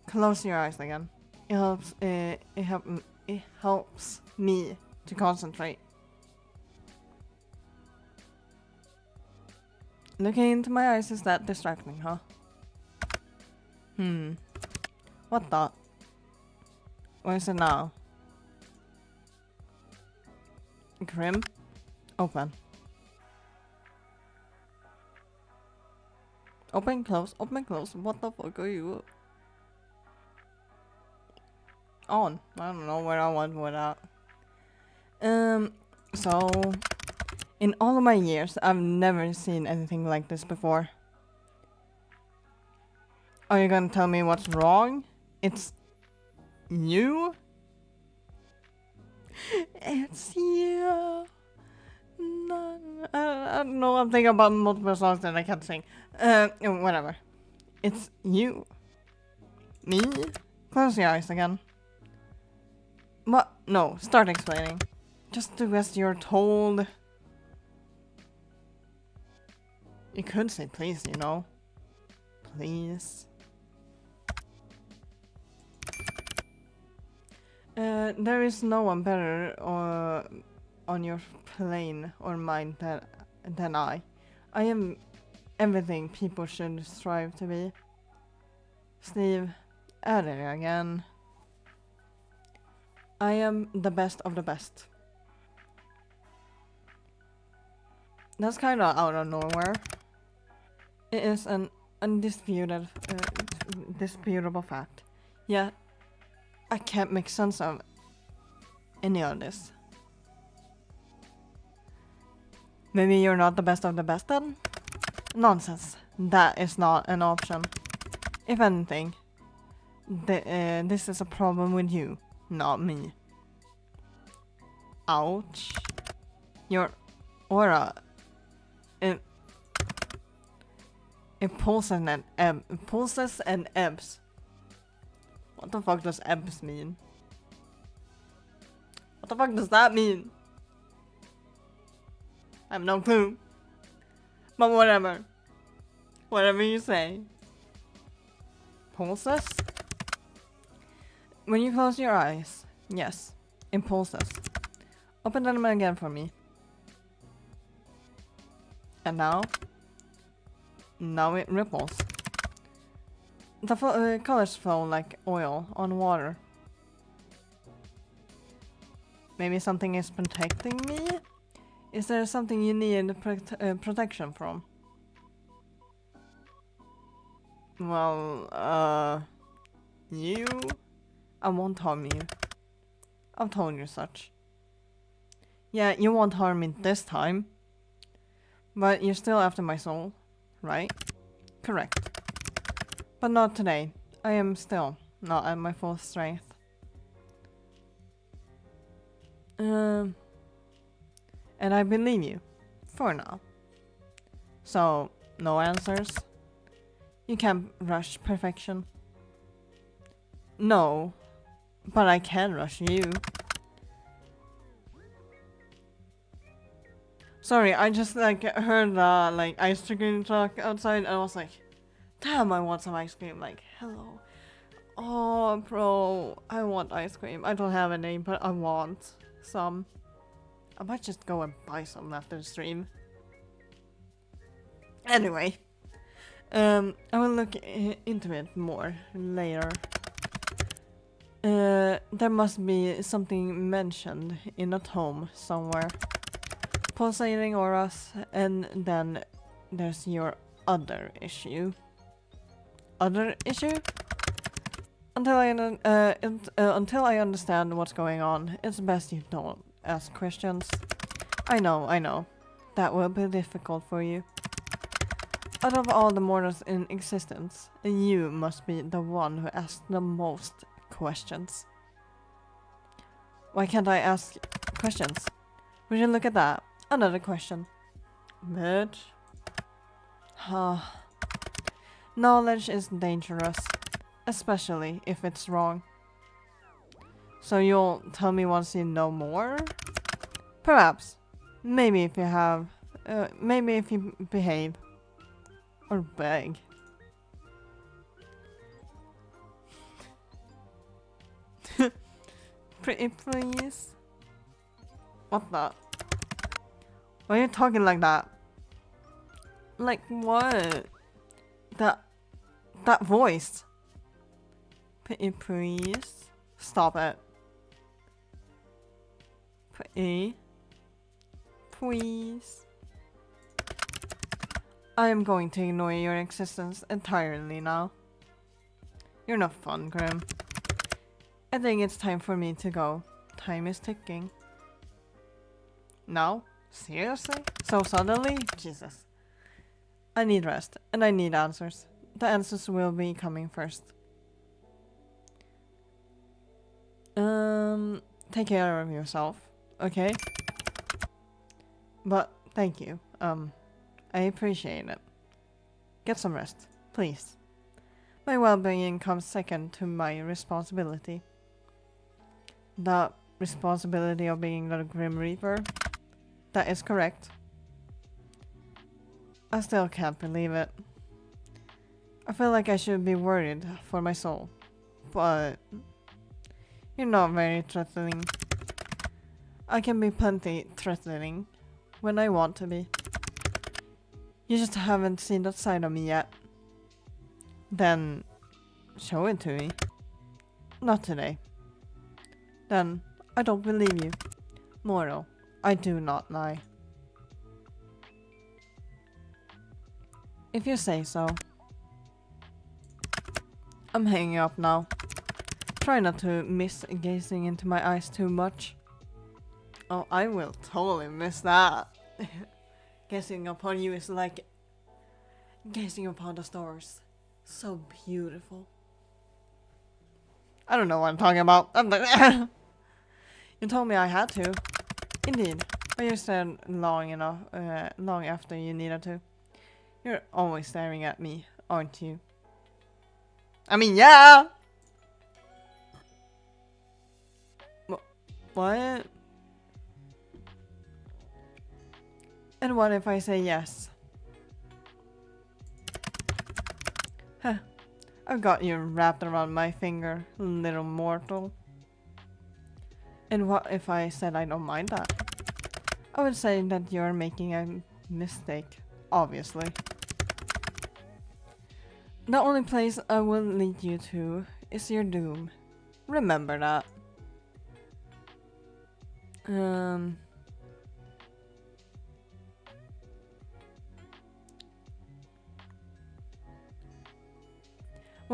Close your eyes again. It helps me to concentrate. Looking into my eyes is that distracting, huh? What the? What is it now? Grim? Open. Open, close, open, close. What the fuck are you? On. I don't know where I went with that. So... in all of my years, I've never seen anything like this before. Are you gonna tell me what's wrong? It's... you? It's you. No, I don't know, I'm thinking about multiple songs that I can't sing. Whatever. It's you. Me? Close your eyes again. What? No, start explaining. Just do as you're told. You could say please, you know. Please. There is no one better on your plane or mind than I. I am everything people should strive to be. Steve, at it again. I am the best of the best. That's kind of out of nowhere. It is an disputable fact. Yeah, I can't make sense of any of this. Maybe you're not the best of the best then? Nonsense. That is not an option. If anything, this is a problem with you, not me. Ouch. Your aura... It pulses and ebbs. What the fuck does ebbs mean? What the fuck does that mean? I have no clue. But whatever. Whatever you say. Pulses? When you close your eyes, yes, it pulses. Open them again for me. And now? Now it ripples. The colors flow like oil on water. Maybe something is protecting me? Is there something you need protection from? Well, you? I won't harm you. I've told you such. Yeah, you won't harm me this time. But you're still after my soul, right? Correct. But not today. I am still not at my full strength. And I believe you. For now. So, no answers? You can't rush perfection. No. But I can rush you. Sorry, I just heard the ice cream truck outside and I was like, damn, I want some ice cream. Like, hello. Oh, bro, I want ice cream. I don't have any, but I want some. I might just go and buy some after the stream. Anyway, I will look into it more later. There must be something mentioned in a tome somewhere. Pulsating auras, and then there's your other issue. Other issue? Until I understand what's going on, it's best you don't ask questions. I know. That will be difficult for you. Out of all the mortals in existence, you must be the one who asks the most questions. Why can't I ask questions? Would you look at that? Another question. Bitch. Knowledge is dangerous, especially if it's wrong. So you'll tell me once you know more? Perhaps. Maybe if you have... maybe if you behave. Or beg. Pretty please? What the? Why are you talking like that? Like what? That voice. Pretty please? Stop it. Pretty please? I am going to ignore your existence entirely now. You're not fun, Grim. I think it's time for me to go. Time is ticking. Now? Seriously? So suddenly? Jesus. I need rest, and I need answers. The answers will be coming first. Take care of yourself, okay? But, thank you. I appreciate it. Get some rest, please. My well-being comes second to my responsibility. The responsibility of being the Grim Reaper? That is correct. I still can't believe it. I feel like I should be worried for my soul. But... you're not very threatening. I can be plenty threatening when I want to be. You just haven't seen that side of me yet. Then, show it to me. Not today. Then, I don't believe you. Mortal, I do not lie. If you say so. I'm hanging up now. Try not to miss gazing into my eyes too much. Oh, I will totally miss that. Gazing upon you is like gazing upon the stars. So beautiful. I don't know what I'm talking about. You told me I had to. Indeed. But you said long enough, long after you needed to. You're always staring at me, aren't you? I mean, yeah! What? And what if I say yes? Huh. I've got you wrapped around my finger, little mortal. And what if I said I don't mind that? I would say that you're making a mistake, obviously. The only place I will lead you to is your doom. Remember that.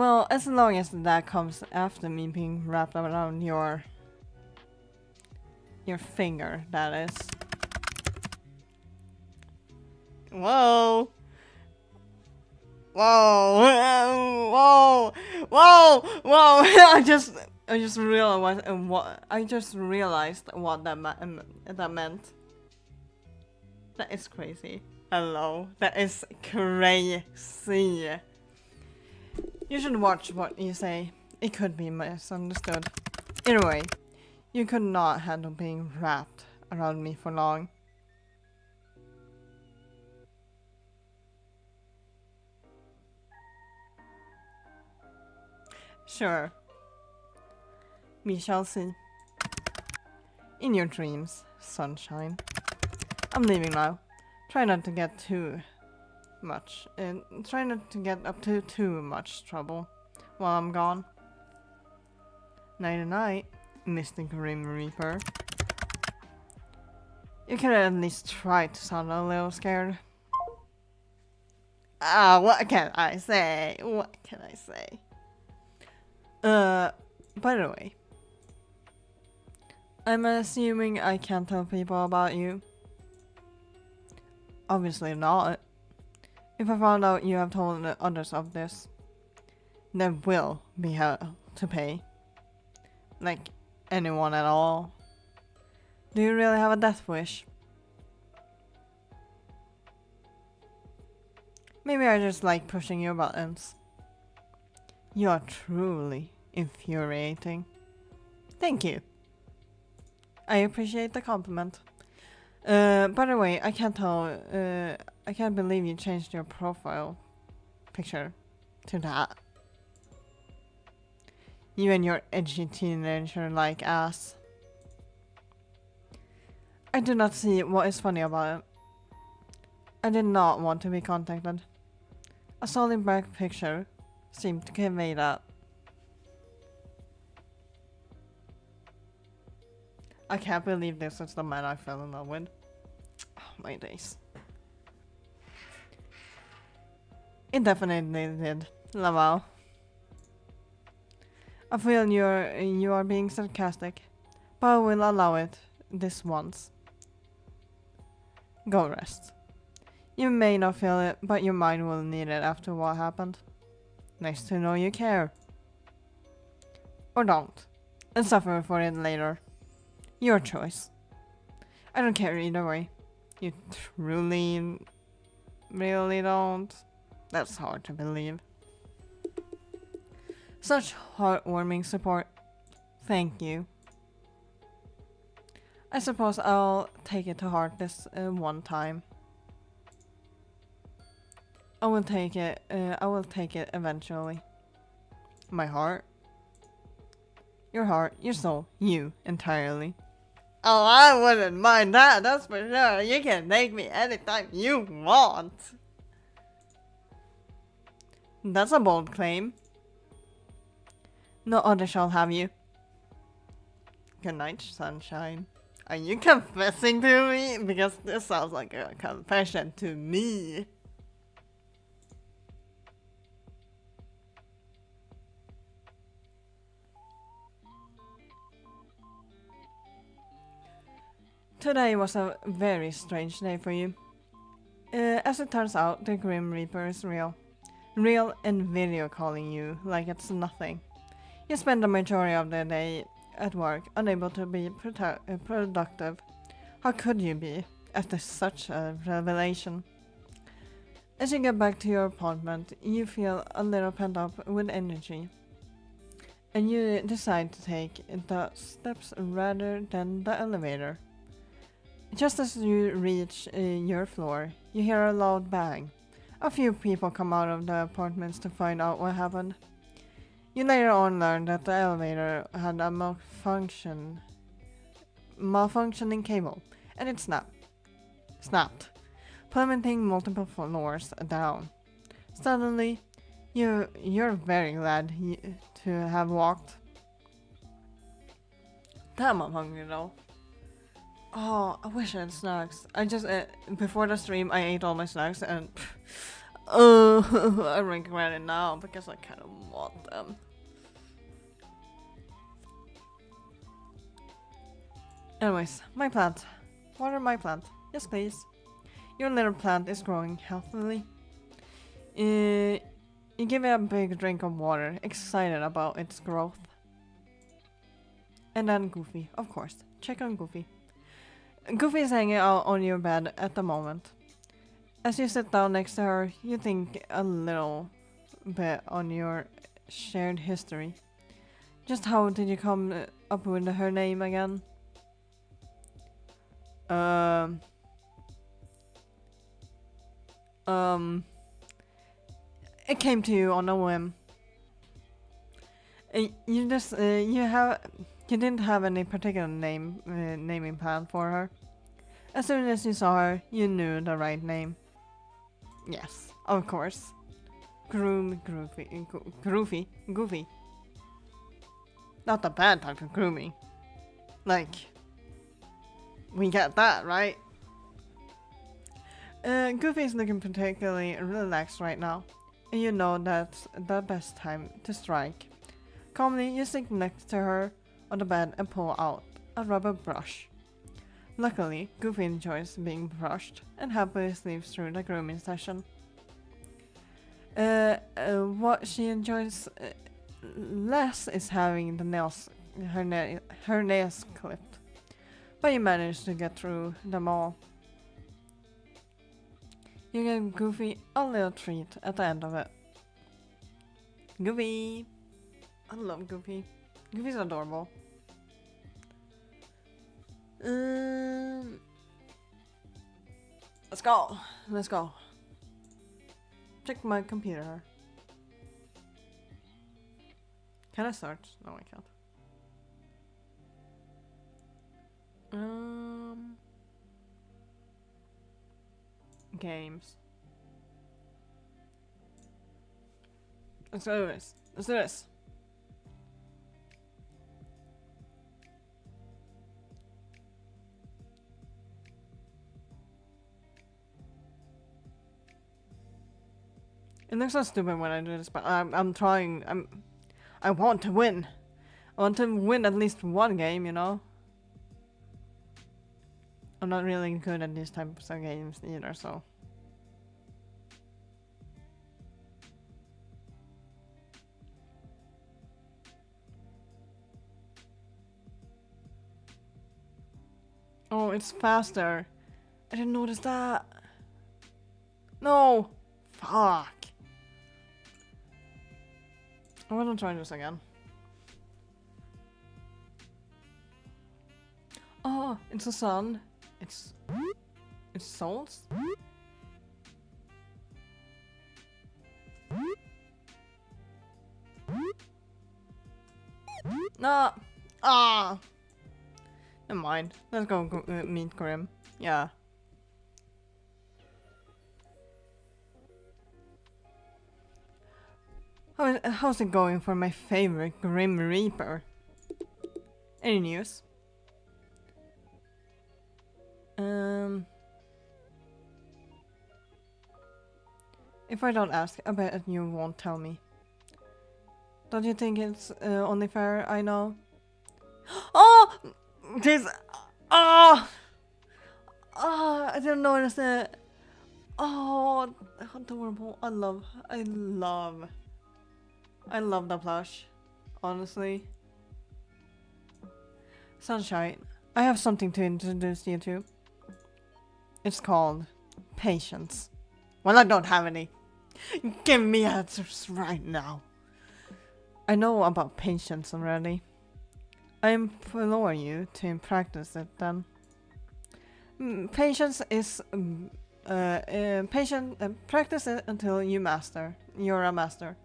Well, as long as that comes after me being wrapped around your finger, that is. Whoa! Whoa! Whoa! Whoa! Whoa! I just realized what that meant. That is crazy. Hello, that is crazy. You should watch what you say. It could be misunderstood. Either way, you could not handle being wrapped around me for long. Sure. We shall see. In your dreams, sunshine. I'm leaving now. Try not to get up to too much trouble while I'm gone. Night night, Mr. Grim Reaper. You could at least try to sound a little scared. What can I say? What can I say? By the way, I'm assuming I can't tell people about you. Obviously not. If I found out you have told others of this, there will be hell to pay. Like, anyone at all. Do you really have a death wish? Maybe I just like pushing your buttons. You are truly infuriating. Thank you. I appreciate the compliment. By the way, I can't believe you changed your profile picture to that. You and your edgy teenager-like ass. I do not see what is funny about it. I did not want to be contacted. A solid black picture seemed to convey that. I can't believe this is the man I fell in love with. Oh, my days. It definitely did, Laval. I feel you are being sarcastic, but I will allow it this once. Go rest. You may not feel it, but your mind will need it after what happened. Nice to know you care. Or don't, and suffer for it later. Your choice. I don't care either way. You truly, really don't? That's hard to believe. Such heartwarming support. Thank you. I suppose I'll take it to heart this one time. I will take it eventually. My heart. Your heart, your soul, you entirely. Oh, I wouldn't mind that, that's for sure. You can take me anytime you want. That's a bold claim. No other shall have you. Good night, sunshine. Are you confessing to me? Because this sounds like a confession to me. Today was a very strange day for you. As it turns out, the Grim Reaper is real. Real and video calling you like it's nothing. You spend the majority of the day at work, unable to be productive. How could you be after such a revelation? As you get back to your apartment, you feel a little pent up with energy. And you decide to take the steps rather than the elevator. Just as you reach your floor, you hear a loud bang. A few people come out of the apartments to find out what happened. You later on learn that the elevator had a malfunctioning cable, and it snapped, plummeting multiple floors down. Suddenly, you're very glad to have walked. Damn, I'm hungry though. Oh, I wish I had snacks. I just, before the stream, I ate all my snacks and I regret it now because I kind of want them. Anyways, my plant. Water my plant. Yes, please. Your little plant is growing healthily. You give it a big drink of water, excited about its growth. And then Goofy, of course. Check on Goofy. Goofy is hanging out on your bed at the moment. As you sit down next to her, you think a little bit on your shared history. Just how did you come up with her name again? It came to you on a whim. You didn't have any particular naming plan for her. As soon as you saw her, you knew the right name. Yes, of course. Goofy. Not the bad type of grooming. Like, we get that, right? Goofy is looking particularly relaxed right now, and you know that's the best time to strike. Calmly, you sit next to her on the bed and pull out a rubber brush. Luckily, Goofy enjoys being brushed and happily sleeps through the grooming session. What she enjoys less is having the her nails clipped, but you manage to get through them all. You give Goofy a little treat at the end of it. Goofy! I love Goofy. Goofy's adorable. Let's go. Check my computer. Can I search? No, I can't. Games. Let's do this. It looks so stupid when I do this, but I'm trying. I want to win. I want to win at least one game, you know. I'm not really good at these types of games either, so. Oh, it's faster. I didn't notice that. No! Fuck. I want to try this again. Oh, it's a sun. It's souls? No! Ah! Never mind. Let's go meet Grim. Yeah. How's it going for my favorite Grim Reaper? Any news? If I don't ask, I bet you won't tell me. Don't you think it's only fair I know? Oh! This... Oh! Oh! I didn't notice it. Oh, adorable. I love the plush, honestly. Sunshine, I have something to introduce you to. It's called patience. Well, I don't have any. Give me answers right now. I know about patience already. I implore you to practice it then. Patience is... practice it until you're a master.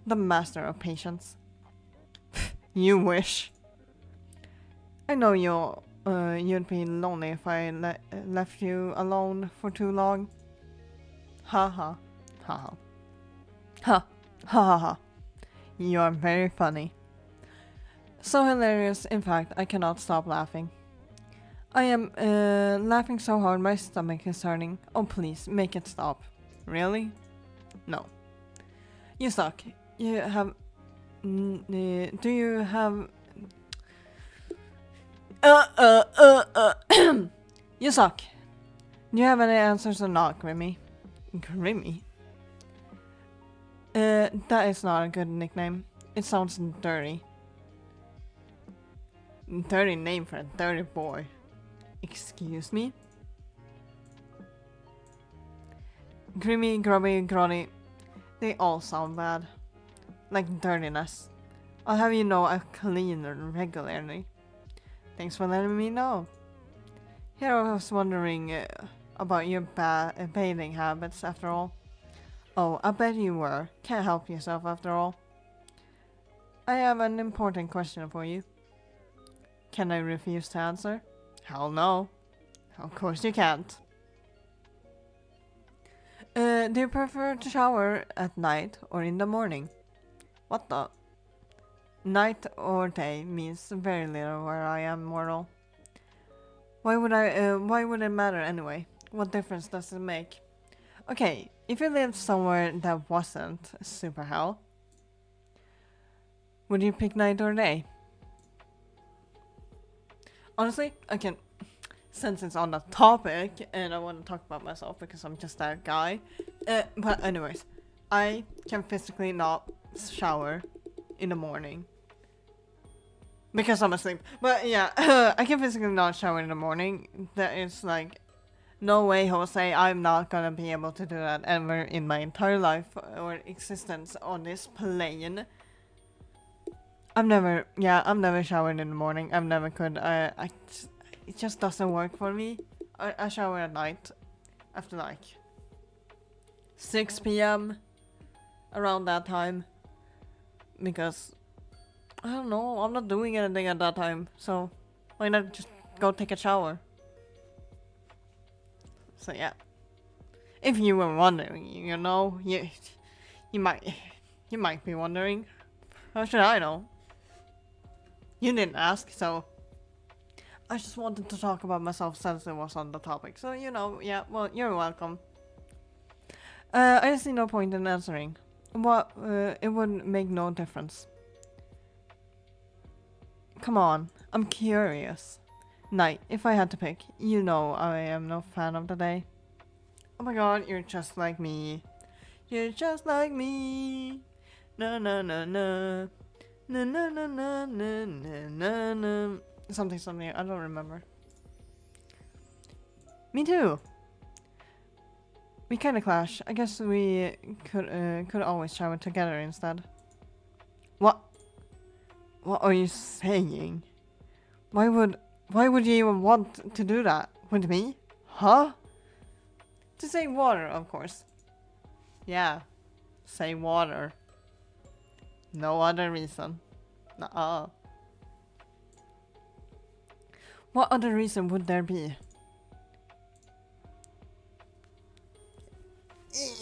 The master of patience. You wish. I know you'd be lonely if I left you alone for too long. Ha ha. Ha ha. Ha ha ha. You are very funny. So hilarious, in fact, I cannot stop laughing. I am laughing so hard my stomach is hurting. Oh please, make it stop. Really? No. You suck. You have... do you have... You suck. Do you have any answers or not, Grimmy? Grimmy? That is not a good nickname. It sounds dirty. Dirty name for a dirty boy. Excuse me? Grimmy, grubby, grotty. They all sound bad. Like dirtiness. I'll have you know I clean regularly. Thanks for letting me know. Here I was wondering about your bathing habits after all. Oh, I bet you were. Can't help yourself after all. I have an important question for you. Can I refuse to answer? Hell no. Of course you can't. Do you prefer to shower at night or in the morning? What the? Night or day means very little where I am, mortal. Why would it matter anyway? What difference does it make? Okay, if you lived somewhere that wasn't super hell, would you pick night or day? Honestly, I can, since it's on the topic, and I want to talk about myself because I'm just that guy. But anyways, I can physically not shower in the morning. Because I'm asleep. But yeah, I can physically not shower in the morning. That is like, no way, Jose, I'm not gonna be able to do that ever in my entire life or existence on this plane. I've never showered in the morning. I've never could. It just doesn't work for me. I shower at night after like 6 p.m. around that time. Because, I don't know, I'm not doing anything at that time. So, why not just go take a shower? So yeah. If you were wondering, you know, you might be wondering. How should I know? You didn't ask, so I just wanted to talk about myself since it was on the topic. So, you know, yeah, well, you're welcome. I see no point in answering. What, it would make no difference. Come on, I'm curious. Night, if I had to pick, you know I am no fan of the day. Oh my god, you're just like me. You're just like me. Na na na na. Na na na na na na na na. Something, I don't remember. Me too. We kinda clash. I guess we could always shower together instead. What? What are you saying? Why would you even want to do that with me? Huh? To save water, of course. Yeah, save water. No other reason. Nuh-uh. What other reason would there be?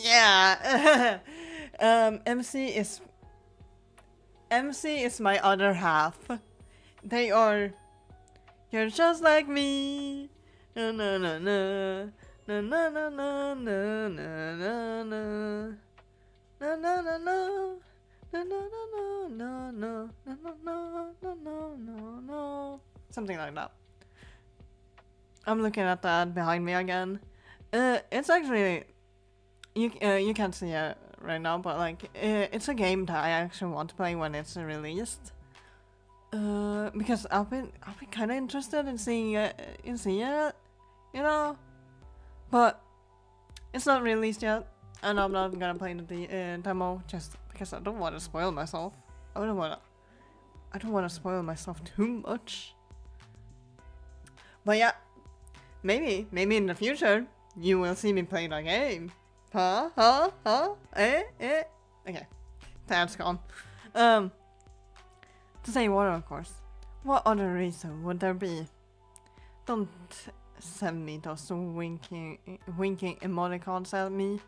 Yeah. MC is my other half. They are. You're just like me. Na na na na. Na na na na na na na na. Na na na na. Na na na na na na na na na na. Something like that. I'm looking at that behind me again. It's actually you can't see it right now, but like it's a game that I actually want to play when it's released. Because I've been kind of interested in seeing it, you know, but it's not released yet, and I'm not gonna play the demo just because I don't want to spoil myself. I don't want to spoil myself too much. But yeah, maybe in the future you will see me play the game. Huh? Okay, that's gone. To save water, of course. What other reason would there be? Don't send me those winking emoticons at me.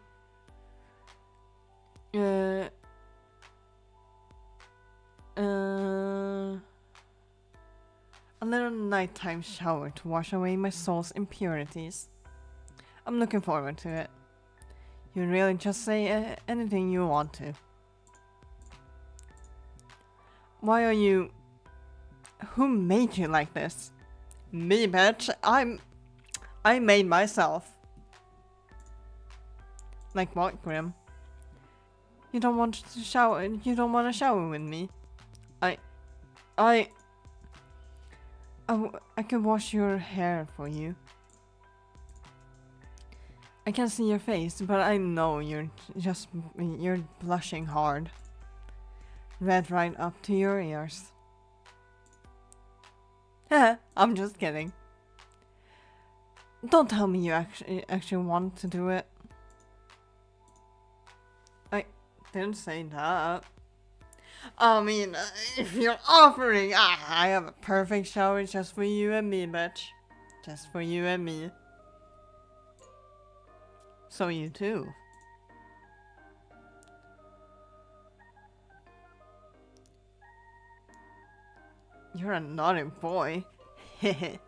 A little nighttime shower to wash away my soul's impurities. I'm looking forward to it. You really just say anything you want to. Why are you... Who made you like this? Me, bitch. I made myself. Like what, Grim? You don't want to shower. You don't want to shower with me. I could wash your hair for you. I can see your face, but I know you're blushing hard. Red right up to your ears. Haha, I'm just kidding. Don't tell me you actually want to do it. I didn't say that. I mean, if you're offering, I have a perfect shower just for you and me, bitch. Just for you and me. So you too. You're a naughty boy. Hehe.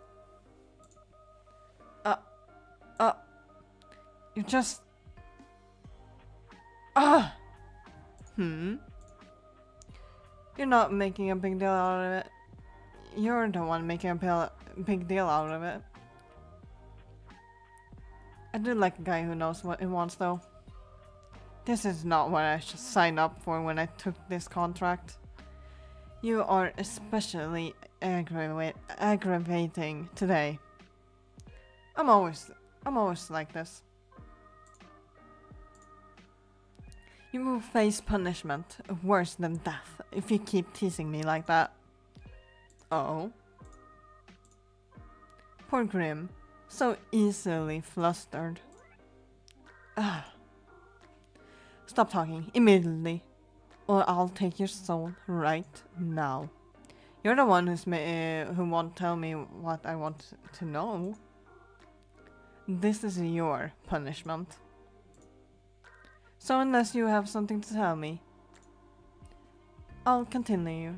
You just... You're not making a big deal out of it. You're the one making a big deal out of it. I do like a guy who knows what he wants, though. This is not what I should sign up for when I took this contract. You are especially aggravating today. I'm always like this. You will face punishment worse than death if you keep teasing me like that. Oh. Poor Grim. So easily flustered. Stop talking immediately, or I'll take your soul right now. You're the one who won't tell me what I want to know. This is your punishment. So unless you have something to tell me, I'll continue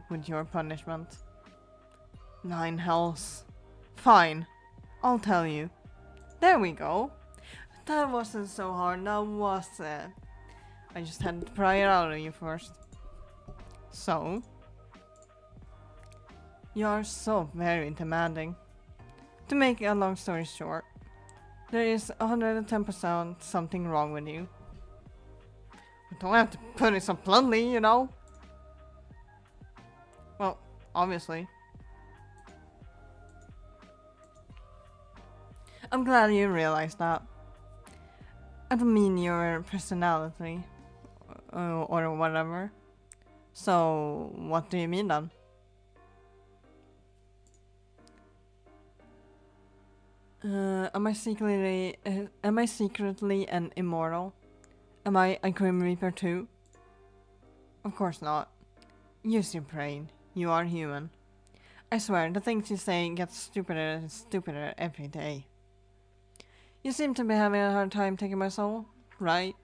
with your punishment. 9 hells. Fine, I'll tell you. There we go. That wasn't so hard, now was it? I just had to pry it out of you first. So, you're so very demanding. To make a long story short, there is 110% something wrong with you. I don't have to put it so bluntly, you know? Well, obviously. I'm glad you realized that. I don't mean your personality or whatever. So, what do you mean then? Am I secretly an immortal? Am I a Grim Reaper too? Of course not. Use your brain. You are human. I swear, the things you say get stupider and stupider every day. You seem to be having a hard time taking my soul, right?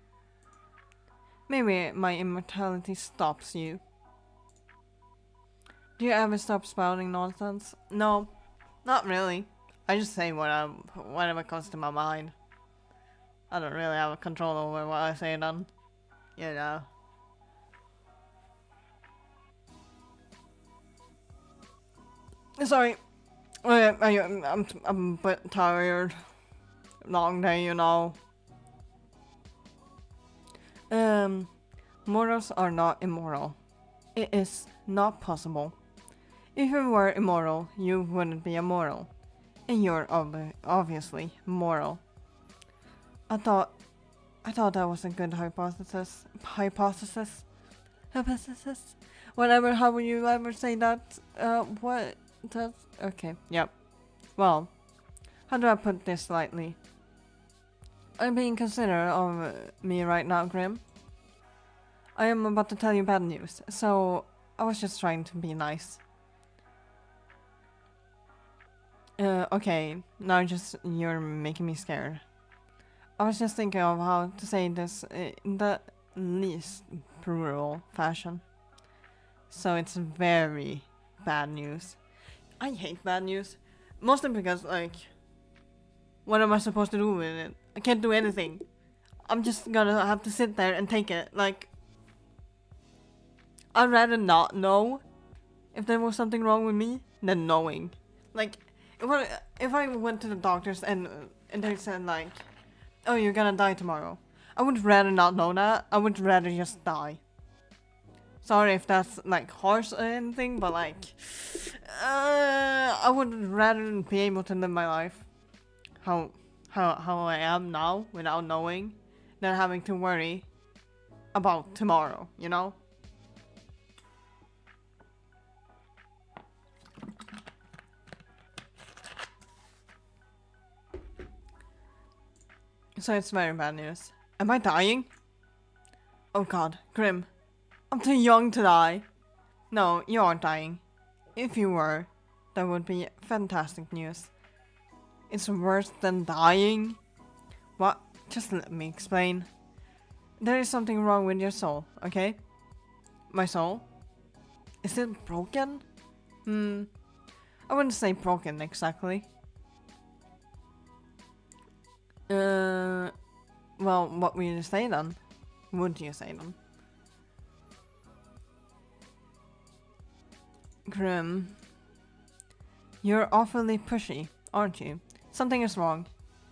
Maybe my immortality stops you. Do you ever stop spouting nonsense? No, not really. I just say whatever comes to my mind. I don't really have control over what I say then. You know. Sorry. I'm a bit tired. Long day, you know. Mortals are not immoral. It is not possible. If you were immoral, you wouldn't be immoral. And you're obviously moral. I thought that was a good hypothesis. Whatever, how would you ever say that? What? That's... Okay, yep. Well, how do I put this lightly? I'm being considerate of me right now, Grim. I am about to tell you bad news, so I was just trying to be nice. Okay, now you're making me scared. I was just thinking of how to say this in the least plural fashion. So it's very bad news. I hate bad news. Mostly because, like, what am I supposed to do with it? I can't do anything. I'm just gonna have to sit there and take it. Like, I'd rather not know if there was something wrong with me than knowing. Like, if I went to the doctors and they said like, oh, you're gonna die tomorrow, I would rather not know that. I would rather just die. Sorry if that's like harsh or anything, but like, I would rather be able to live my life how I am now without knowing than having to worry about tomorrow, you know? So it's very bad news. Am I dying? Oh god, Grim. I'm too young to die. No, you aren't dying. If you were, that would be fantastic news. It's worse than dying? What? Just let me explain. There is something wrong with your soul, okay? My soul? Is it broken? I wouldn't say broken exactly. Well, what would you say then? Would you say then? Grim. You're awfully pushy, aren't you? Something is wrong,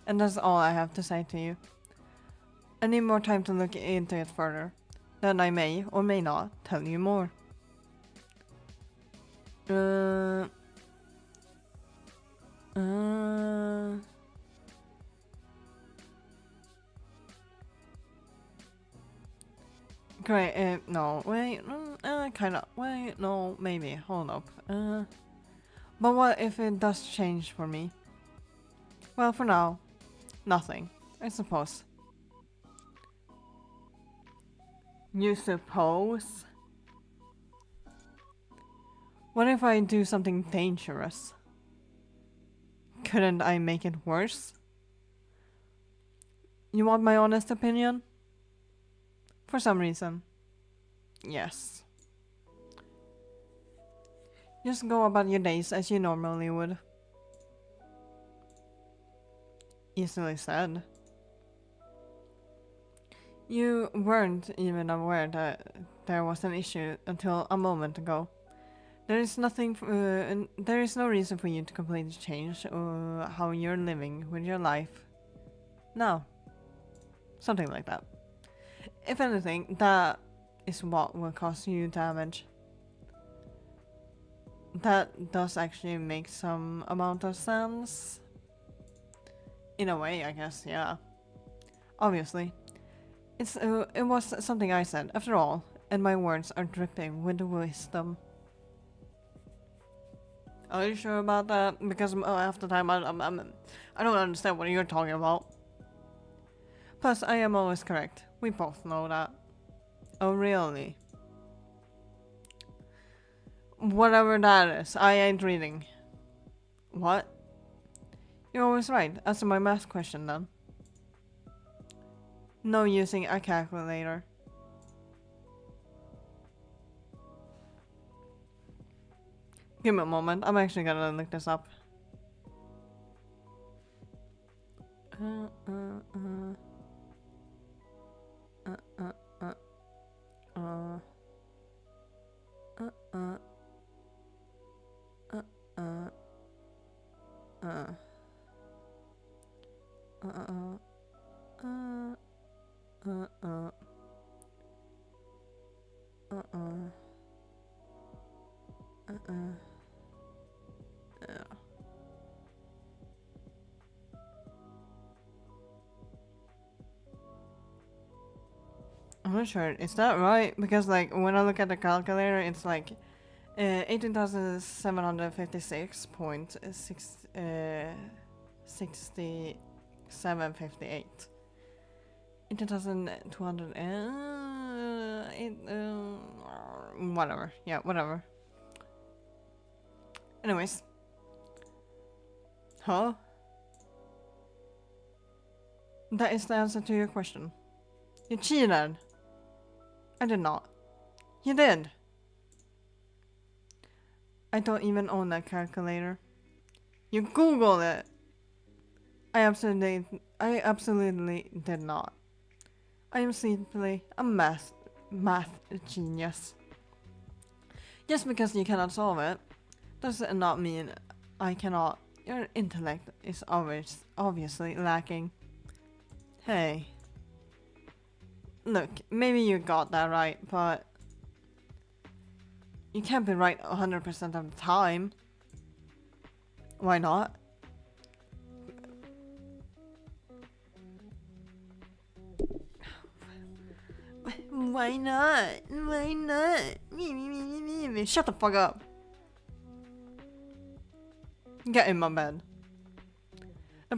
and that's all I have to say to you. I need more time to look into it further. Then I may or may not tell you more. Great, no, wait, kinda, wait, no, maybe, hold up. But what if it does change for me? Well, for now, nothing, I suppose. You suppose? What if I do something dangerous? Couldn't I make it worse? You want my honest opinion? For some reason. Yes. Just go about your days as you normally would. Easily said. You weren't even aware that there was an issue until a moment ago. There is there is no reason for you to completely change how you're living with your life now. Something like that. If anything, that is what will cause you damage. That does actually make some amount of sense. In a way, I guess, yeah. Obviously. It was something I said, after all, and my words are dripping with wisdom. Are you sure about that? Because half the time I don't understand what you're talking about. Plus, I am always correct. We both know that. Oh, really? Whatever that is, I ain't reading. What? You're always right. Answer my math question then. No using a calculator. Give me a moment. I'm actually gonna look this up. I'm not sure. Is that right? Because like when I look at the calculator, it's like 18,756.6758. 18,200 whatever. Yeah, whatever. Anyways. Huh? That is the answer to your question. You cheated. I did not. You did. I don't even own that calculator. You Google it. I absolutely did not. I am simply a math genius. Just because you cannot solve it, does not mean I cannot. Your intellect is obviously lacking. Hey. Look, maybe you got that right, but you can't be right 100% of the time. Why not? Why not? Why not? Shut the fuck up. Get in my bed. The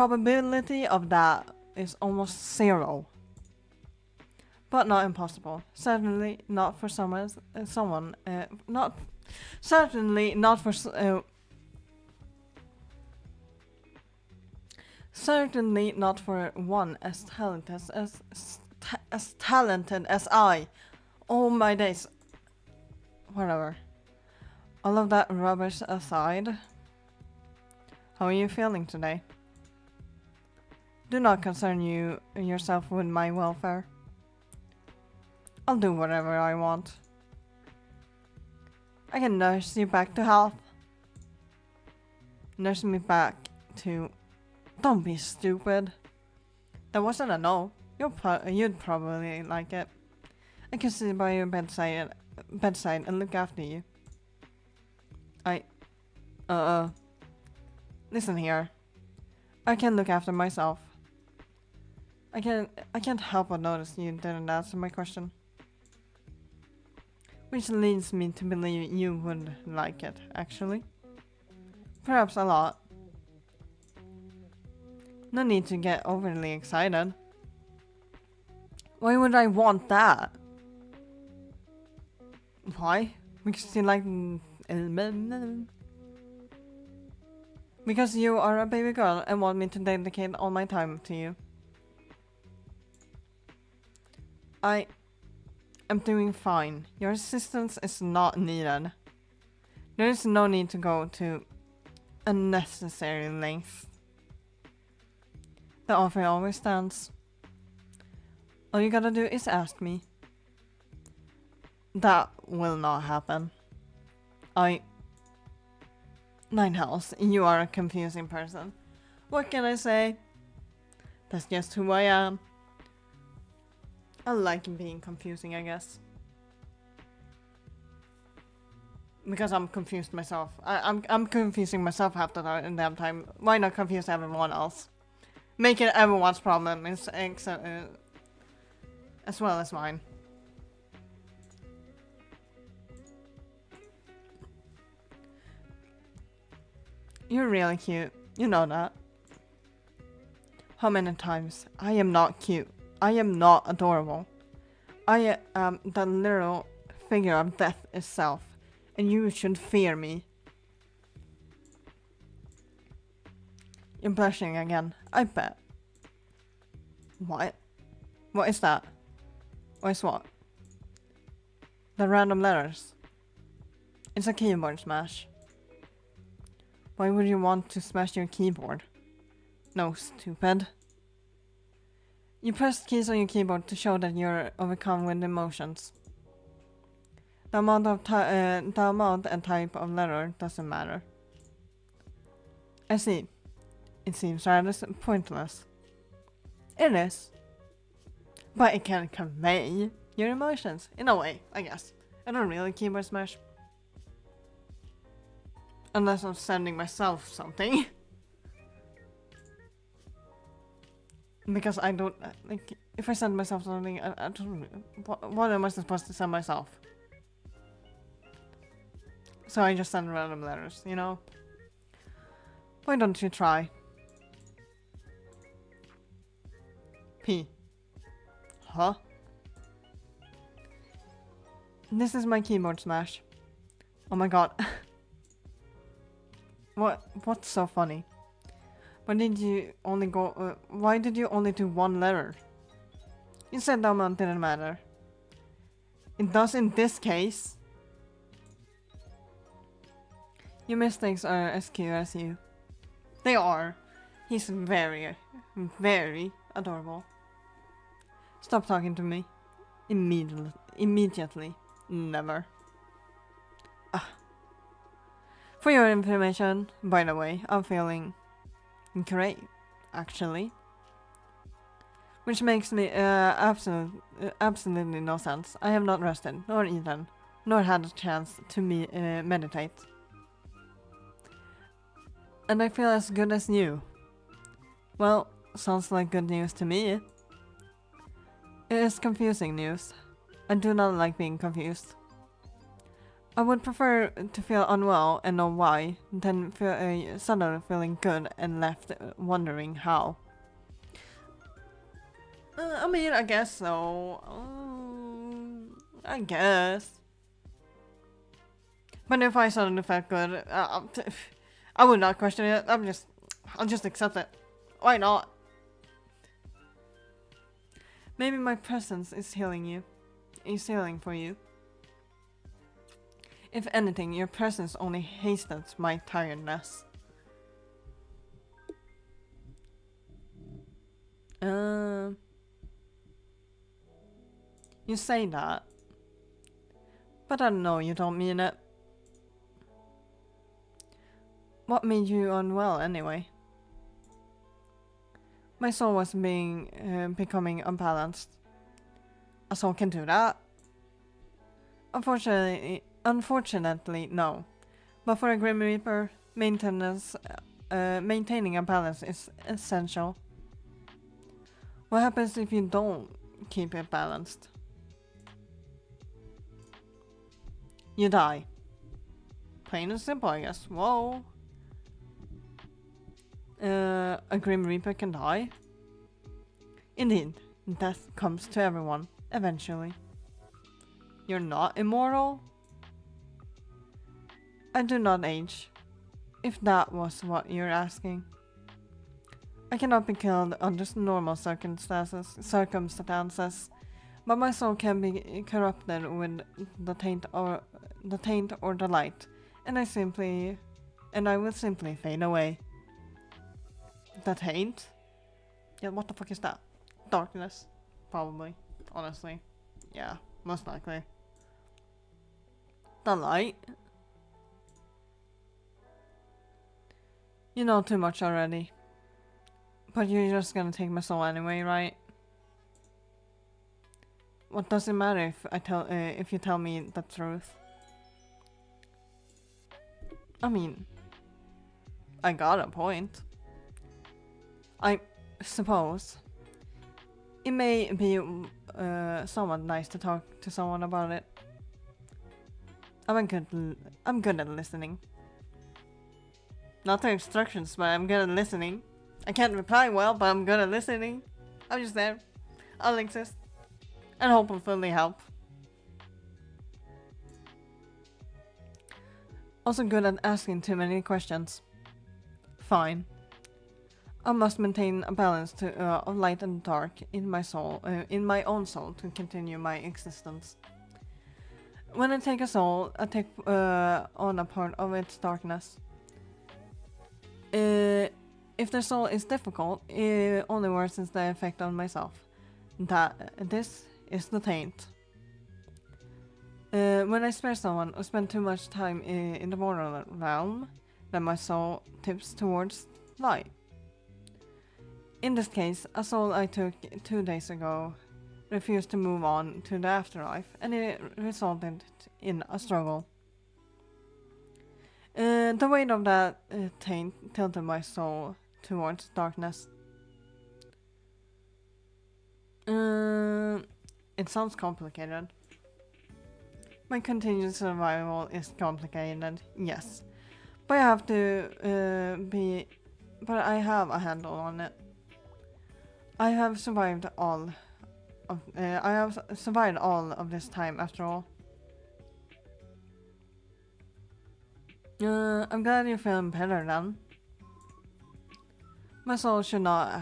probability of that is almost zero. But not impossible. Certainly not for certainly not for one as talented as I. Oh my days. Whatever. All of that rubbish aside, how are you feeling today? Do not concern yourself with my welfare. I'll do whatever I want. I can nurse you back to health. Nurse me back to... Don't be stupid. That wasn't a no. You'd probably like it. I can sit by your bedside and look after you. Listen here. I can look after myself. I can't help but notice you didn't answer my question. Which leads me to believe you would like it, actually. Perhaps a lot. No need to get overly excited. Why would I want that? Why? Because you like... Because you are a baby girl and want me to dedicate all my time to you. I am doing fine. Your assistance is not needed. There is no need to go to unnecessary lengths. The offer always stands. All you gotta do is ask me. That will not happen. Nine hells, you are a confusing person. What can I say? That's just who I am. I like being confusing, I guess. Because I'm confused myself. I'm confusing myself half the damn time. Why not confuse everyone else? Make it everyone's problem as well as mine. You're really cute. You know that. How many times? I am not cute. I am not adorable. I am the literal figure of death itself. And you should fear me. You're blushing again. I bet. What? What is that? What is what? The random letters. It's a keyboard smash. Why would you want to smash your keyboard? No, stupid. You pressed keys on your keyboard to show that you're overcome with emotions. The amount and type of letter doesn't matter. I see. It seems rather pointless. It is. But it can convey your emotions, in a way, I guess. I don't really keyboard smash. Unless I'm sending myself something. Because I don't, like, if I send myself something, I don't, what am I supposed to send myself? So I just send random letters, you know? Why don't you try? P. Huh? This is my keyboard smash. Oh my god. What's so funny? Why did you only do one letter? You said the amount didn't matter. It does in this case. Your mistakes are as cute as you. They are. He's very, very adorable. Stop talking to me. Immediately. Never. For your information, by the way, I'm feeling great, actually. Which makes me absolutely no sense. I have not rested, nor eaten, nor had a chance to meditate. And I feel as good as new. Well, sounds like good news to me. It is confusing news. I do not like being confused. I would prefer to feel unwell and know why, than suddenly feeling good and left wondering how. I mean, I guess so. I guess. But if I suddenly felt good, I would not question it. I'll just accept it. Why not? Maybe my presence is healing you. Is healing for you. If anything, your presence only hastens my tiredness. You say that. But I know you don't mean it. What made you unwell anyway? My soul was becoming unbalanced. A soul can do that. Unfortunately, no. But for a Grim Reaper, maintaining a balance is essential. What happens if you don't keep it balanced? You die. Plain and simple, I guess. Whoa. A Grim Reaper can die? Indeed, death comes to everyone, eventually. You're not immortal? I do not age, if that was what you're asking. I cannot be killed under normal circumstances, but my soul can be corrupted with the taint or the light, and I will simply fade away. The taint? Yeah, what the fuck is that? Darkness, probably. Honestly, yeah, most likely. The light? You know too much already. But you're just gonna take my soul anyway, right? What does it matter if you tell me the truth? I mean, I got a point. I suppose. It may be somewhat nice to talk to someone about it. I'm good at listening. Not the instructions, but I'm good at listening. I can't reply well, but I'm good at listening. I'm just there. I'll exist. And hopefully help. Also good at asking too many questions. Fine. I must maintain a balance of light and dark in my soul, in my own soul, to continue my existence. When I take a soul, I take on a part of its darkness. If the soul is difficult, it only worsens the effect on myself. This is the taint. When I spare someone or spend too much time in the mortal realm, then my soul tips towards light. In this case, a soul I took 2 days ago refused to move on to the afterlife, and it resulted in a struggle. The weight of that taint tilted my soul towards darkness. It sounds complicated. My continued survival is complicated, yes. But I have I have a handle on it. I have survived all of this time after all. I'm glad you're feeling better then. My soul should not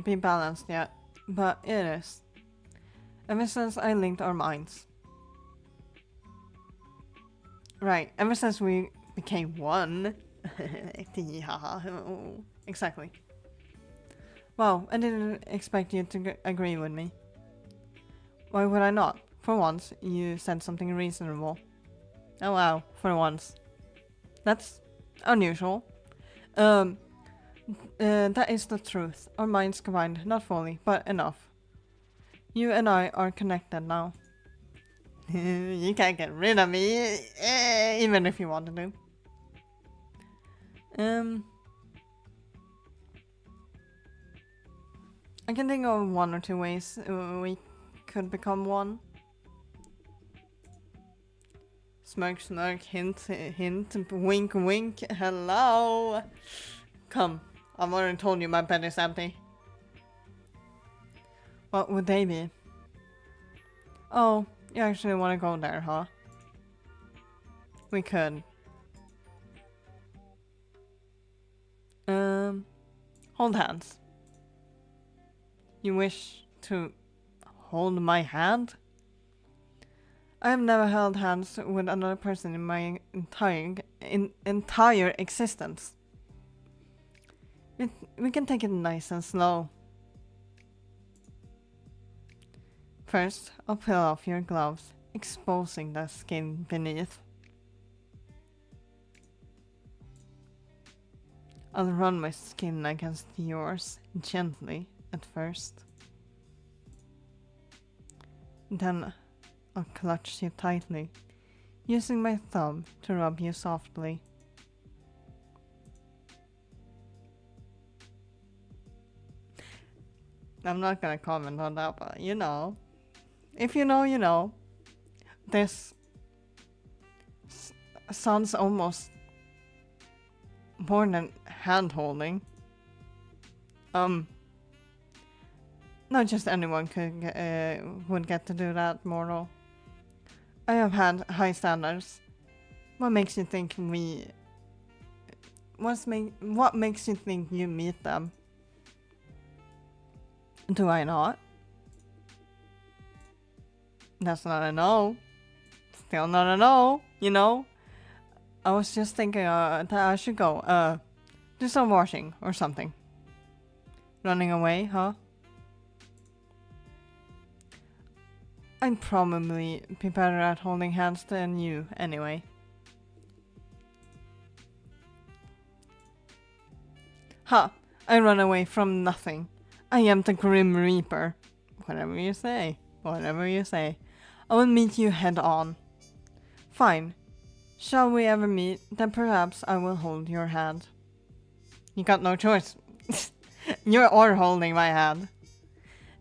be balanced yet, but it is. Ever since I linked our minds. Right, ever since we became one. Exactly. Wow, I didn't expect you to agree with me. Why would I not? For once, you said something reasonable. Oh wow, for once. That's unusual. That is the truth. Our minds combined, not fully, but enough. You and I are connected now. You can't get rid of me, even if you wanted to. I can think of one or two ways we could become one. Smirk, smirk, hint, hint, wink, wink, hello! Come, I've already told you my bed is empty. What would they be? Oh, you actually want to go there, huh? We could. Hold hands. You wish to hold my hand? I have never held hands with another person in my entire existence. We can take it nice and slow. First, I'll peel off your gloves, exposing the skin beneath. I'll run my skin against yours, gently at first. Then I'll clutch you tightly, using my thumb to rub you softly. I'm not gonna comment on that, but you know. If you know, you know. This sounds almost more than hand-holding. Not just anyone would get to do that, mortal. I have had high standards. What makes you think what makes you think you meet them? Do I not? That's not a no. Still not a no, you know? I was just thinking that I should go, do some washing or something. Running away, huh? I'd probably be better at holding hands than you, anyway. Ha! I run away from nothing. I am the Grim Reaper. Whatever you say. Whatever you say. I will meet you head on. Fine. Shall we ever meet? Then perhaps I will hold your hand. You got no choice. You're all holding my hand.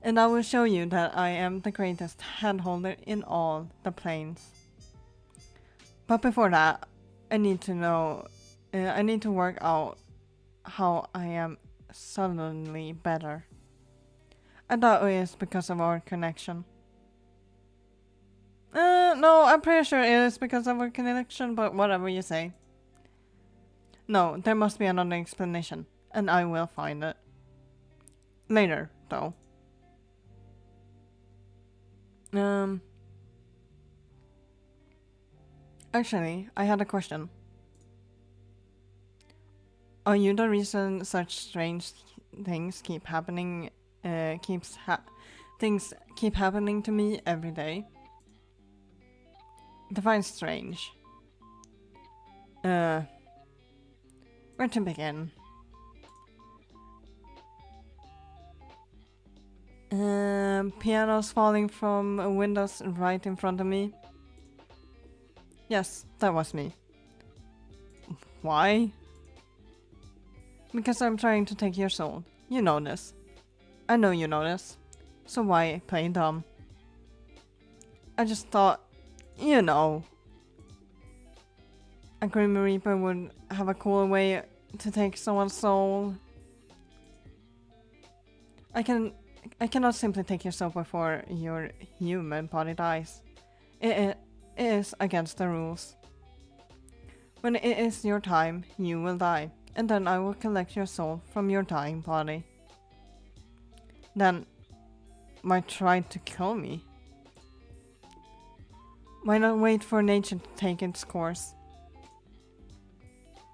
And I will show you that I am the greatest handholder in all the planes. But before that, I need to work out how I am suddenly better. I thought it is because of our connection. No, I'm pretty sure it is because of our connection, but whatever you say. No, there must be another explanation, and I will find it. Later, though. Actually, I had a question. Are you the reason such strange things keep happening? Things keep happening to me every day. Define strange. Where to begin? Pianos falling from windows right in front of me. Yes, that was me. Why? Because I'm trying to take your soul. You know this. I know you know this. So why play dumb? I just thought, you know, a Grim Reaper would have a cool way to take someone's soul. I cannot simply take your soul before your human body dies. It is against the rules. When it is your time, you will die, and then I will collect your soul from your dying body. Then, why try to kill me? Why not wait for nature to take its course?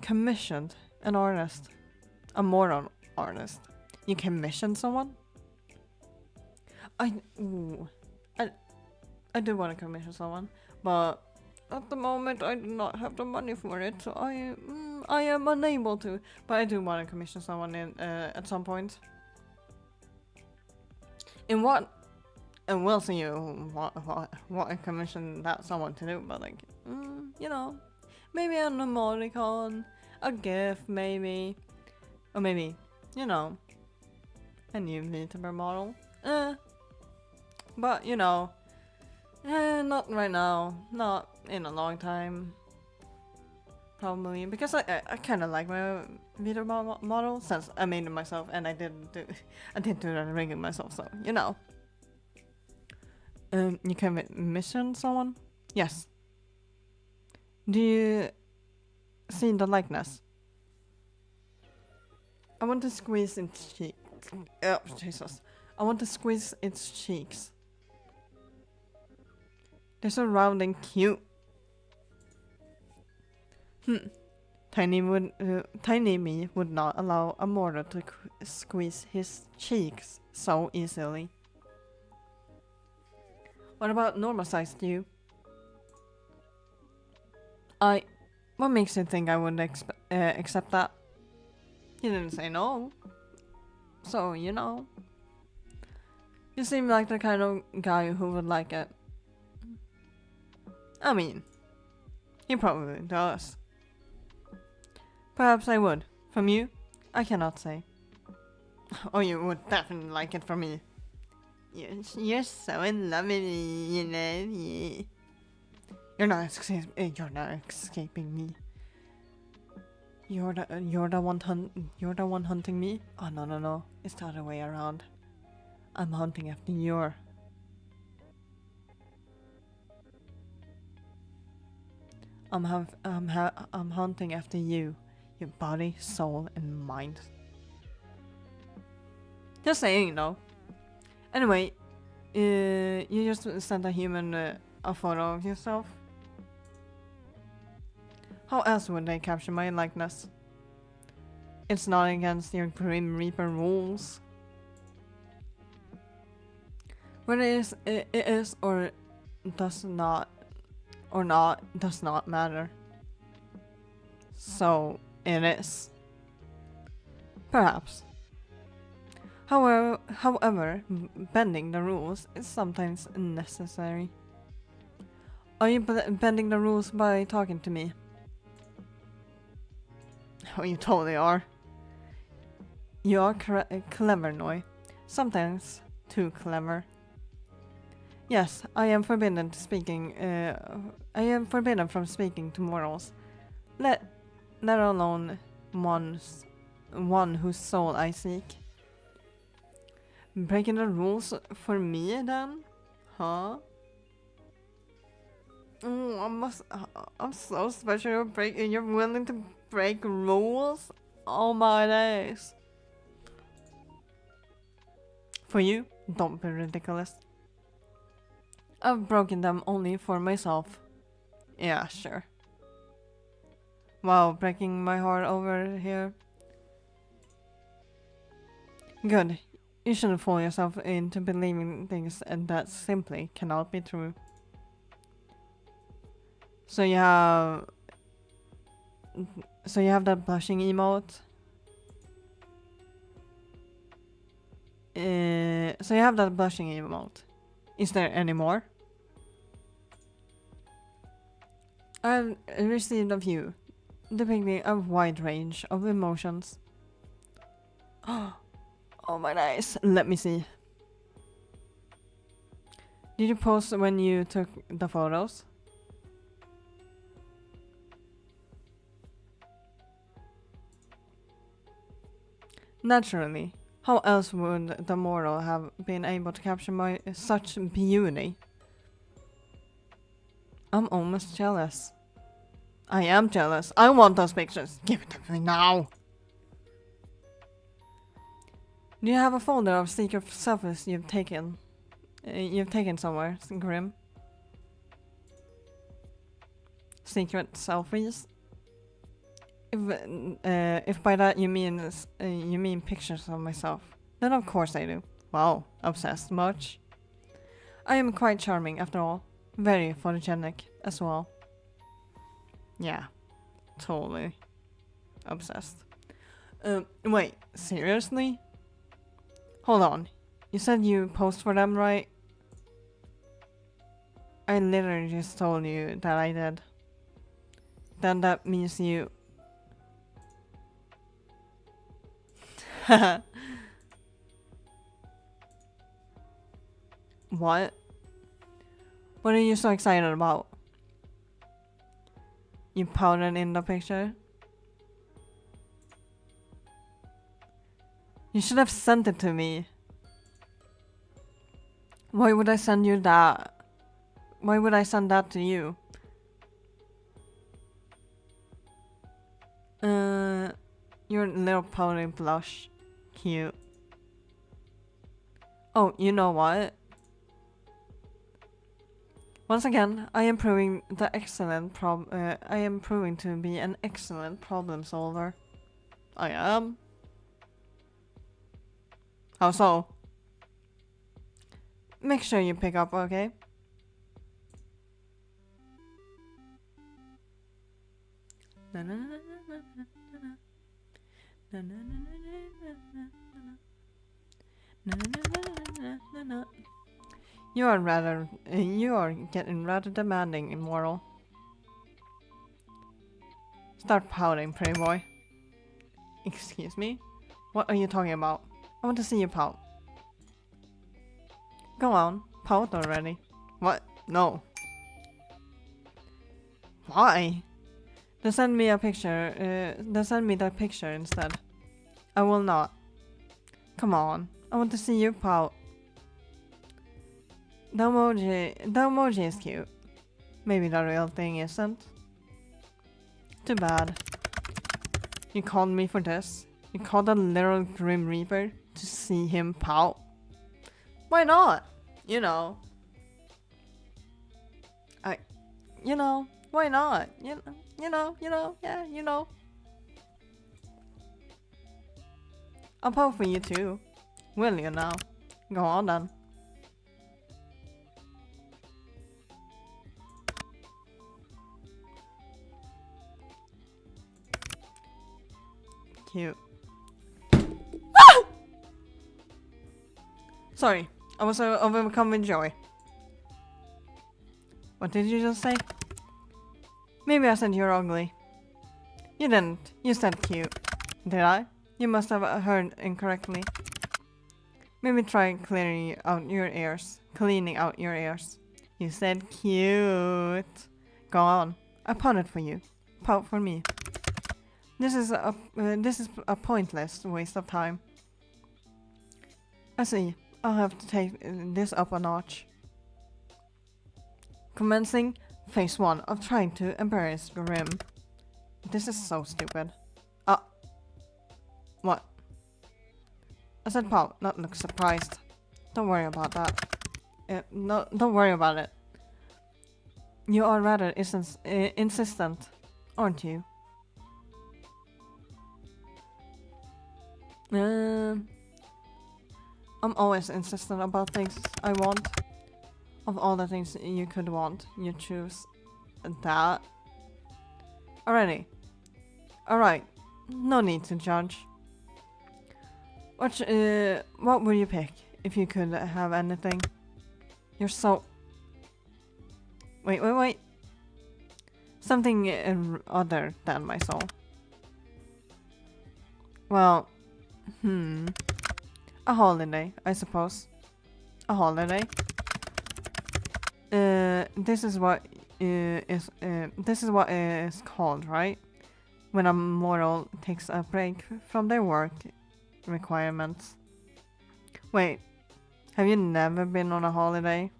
commissioned an artist, a moral artist. You commission someone? I do want to commission someone, but at the moment I do not have the money for it, so I am unable to. But I do want to commission someone at some point. In what? And we'll see what I commission that someone to do, but like, you know, maybe an emoticon, a GIF, maybe, or maybe, you know, a new VTuber model. But you know, not right now, not in a long time, probably, because I kind of like my VTuber model since I made it myself, and I didn't do the rigging myself, so you know. You can mission someone? Yes. Do you see the likeness? I want to squeeze its cheeks. Oh, Jesus. I want to squeeze its cheeks. They're so round and cute. Tiny me would not allow a mortal to squeeze his cheeks so easily. What about normal sized you? What makes you think I would accept that? You didn't say no. So, you know. You seem like the kind of guy who would like it. I mean, he probably does. Perhaps I would. From you? I cannot say. Oh, you would definitely like it from me. You're so in love with me, you know. Yeah. You're not escaping me. You're the one hunting me. Oh no. It's the other way around. I'm hunting after you. I'm hunting after you, your body, soul, and mind. Just saying, though. Anyway, you just sent a human a photo of yourself. How else would they capture my likeness? It's not against your Grim Reaper rules. Whether it is or does not matter. So it is. Perhaps. However, bending the rules is sometimes necessary. Are you bending the rules by talking to me? Oh, you totally are. You are clever, Noi. Sometimes too clever. Yes, I am forbidden from speaking to mortals. Let alone one whose soul I seek. Breaking the rules for me, then? Huh? Oh, I'm so special. You're willing to break rules? Oh my days. For you? Don't be ridiculous. I've broken them only for myself. Yeah, sure. Wow, breaking my heart over here. Good. You shouldn't fool yourself into believing things that simply cannot be true. So you have that blushing emote. Is there any more? I've received a few, depicting a wide range of emotions. Oh my nice. Let me see. Did you post when you took the photos? Naturally. How else would the mortal have been able to capture such beauty? I'm almost jealous. I am jealous. I want those pictures. Give it to me now. Do you have a folder of secret selfies you've taken? Somewhere, Grim? Secret selfies? If by that you mean pictures of myself, then of course I do. Wow, obsessed much? I am quite charming after all. Very photogenic as well. Yeah, totally obsessed. Wait, seriously? Hold on. You said you post for them, right? I literally just told you that I did. Then that means you... What? What are you so excited about? You pouted in the picture? You should have sent it to me. Why would I send you that? Why would I send that to you? Your little pouty blush. Cute. Oh, you know what? Once again, I am proving to be an excellent problem solver. I am. How so? Make sure you pick up, okay? You are getting rather demanding, Immortal. Start pouting, pretty boy. Excuse me? What are you talking about? I want to see you pout. Go on, pout already. What? No. Why? Then send me a picture. Then send me that picture instead. I will not. Come on, I want to see you pout. The emoji is cute. Maybe the real thing isn't. Too bad. You called me for this. You called a little Grim Reaper to see him pout. Why not? You know. Why not? Yeah, you know. I'll pout for you too. Will you now? Go on then. Cute. Ah! Sorry, I was overcome with joy. What did you just say? Maybe I said you're ugly. You didn't. You said cute. Did I? You must have heard incorrectly. Maybe try cleaning out your ears. You said cute. Go on. I pouted for you. Pout for me. This is a pointless waste of time. I see. I'll have to take this up a notch. Commencing phase 1 of trying to embarrass Grim. This is so stupid. What? I said pout, not look surprised. Don't worry about that. No, don't worry about it. You are rather insistent, aren't you? I'm always insistent about things I want. Of all the things you could want, you choose that. Alrighty. Alright. No need to judge. What would you pick if you could have anything? You're so... Wait. Something other than my soul. Well, a holiday, I suppose. A holiday. This is what is called, right? When a mortal takes a break from their work requirements. Wait, have you never been on a holiday?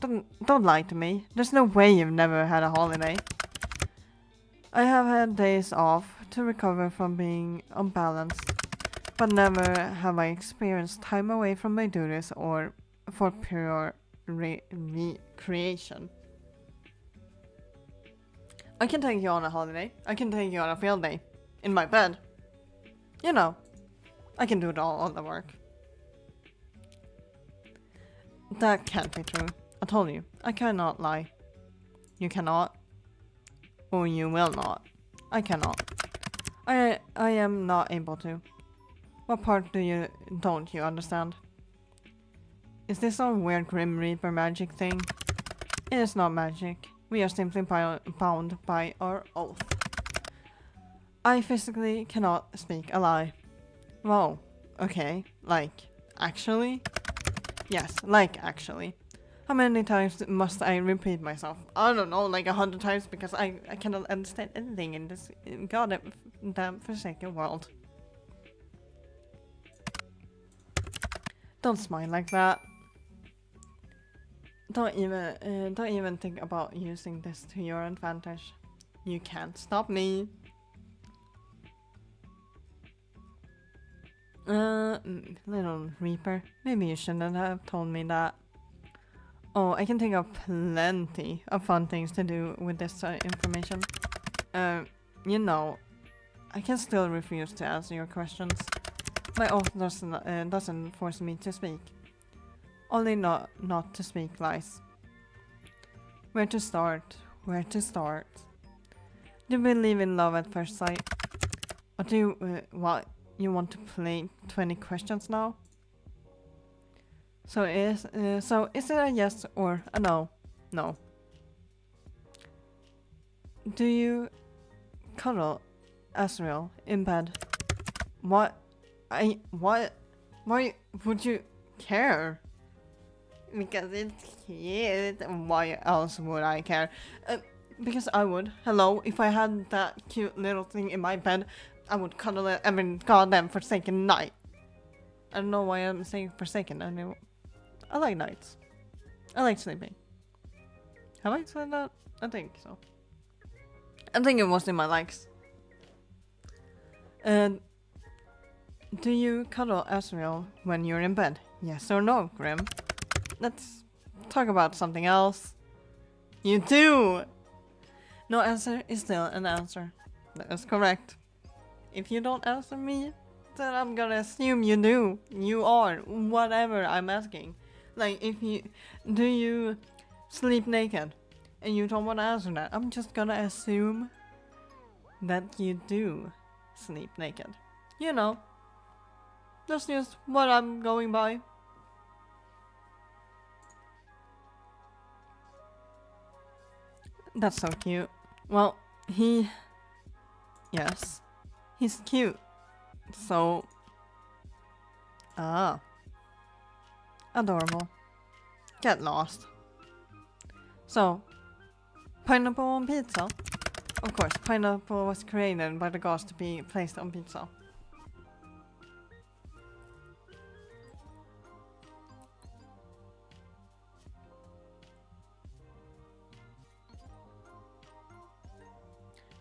Don't lie to me. There's no way you've never had a holiday. I have had days off to recover from being unbalanced, but never have I experienced time away from my duties or for pure recreation. I can take you on a holiday. I can take you on a field day. In my bed. You know. I can do all the work. That can't be true. I told you. I cannot lie. You cannot. Or you will not. I cannot. I am not able to. What part don't you understand? Is this some weird Grim Reaper magic thing? It is not magic. We are simply bound by our oath. I physically cannot speak a lie. Whoa. Okay. Like, actually? Yes, like actually. How many times must I repeat myself? I don't know, like 100 times, because I cannot understand anything in this goddamn forsaken world. Don't smile like that. Don't even think about using this to your advantage. You can't stop me. Little Reaper, maybe you shouldn't have told me that. Oh, I can think of plenty of fun things to do with this information. You know, I can still refuse to answer your questions. My oath doesn't force me to speak. Only not to speak lies. Where to start? Where to start? Do you believe in love at first sight? Or do you, what? You want to play 20 questions now? So is it a yes or a no? No. Do you cuddle Asriel in bed? What? Why would you care? Because it's cute. Why else would I care? Because I would. Hello, if I had that cute little thing in my bed, I would cuddle it every goddamn forsaken night. I don't know why I'm saying forsaken. I like nights. I like sleeping. Have I said that? I think so. I think it was in my likes. Do you cuddle Asriel when you're in bed? Yes or no, Grim? Let's talk about something else. You do! No answer is still an answer. That is correct. If you don't answer me, then I'm gonna assume you do. You are. Whatever I'm asking. Like, do you sleep naked? And you don't want to answer that. I'm just gonna assume that you do sleep naked. You know. That's just what I'm going by. That's so cute. Well, yes. He's cute. So... adorable. Get lost. So, pineapple on pizza? Of course, pineapple was created by the gods to be placed on pizza.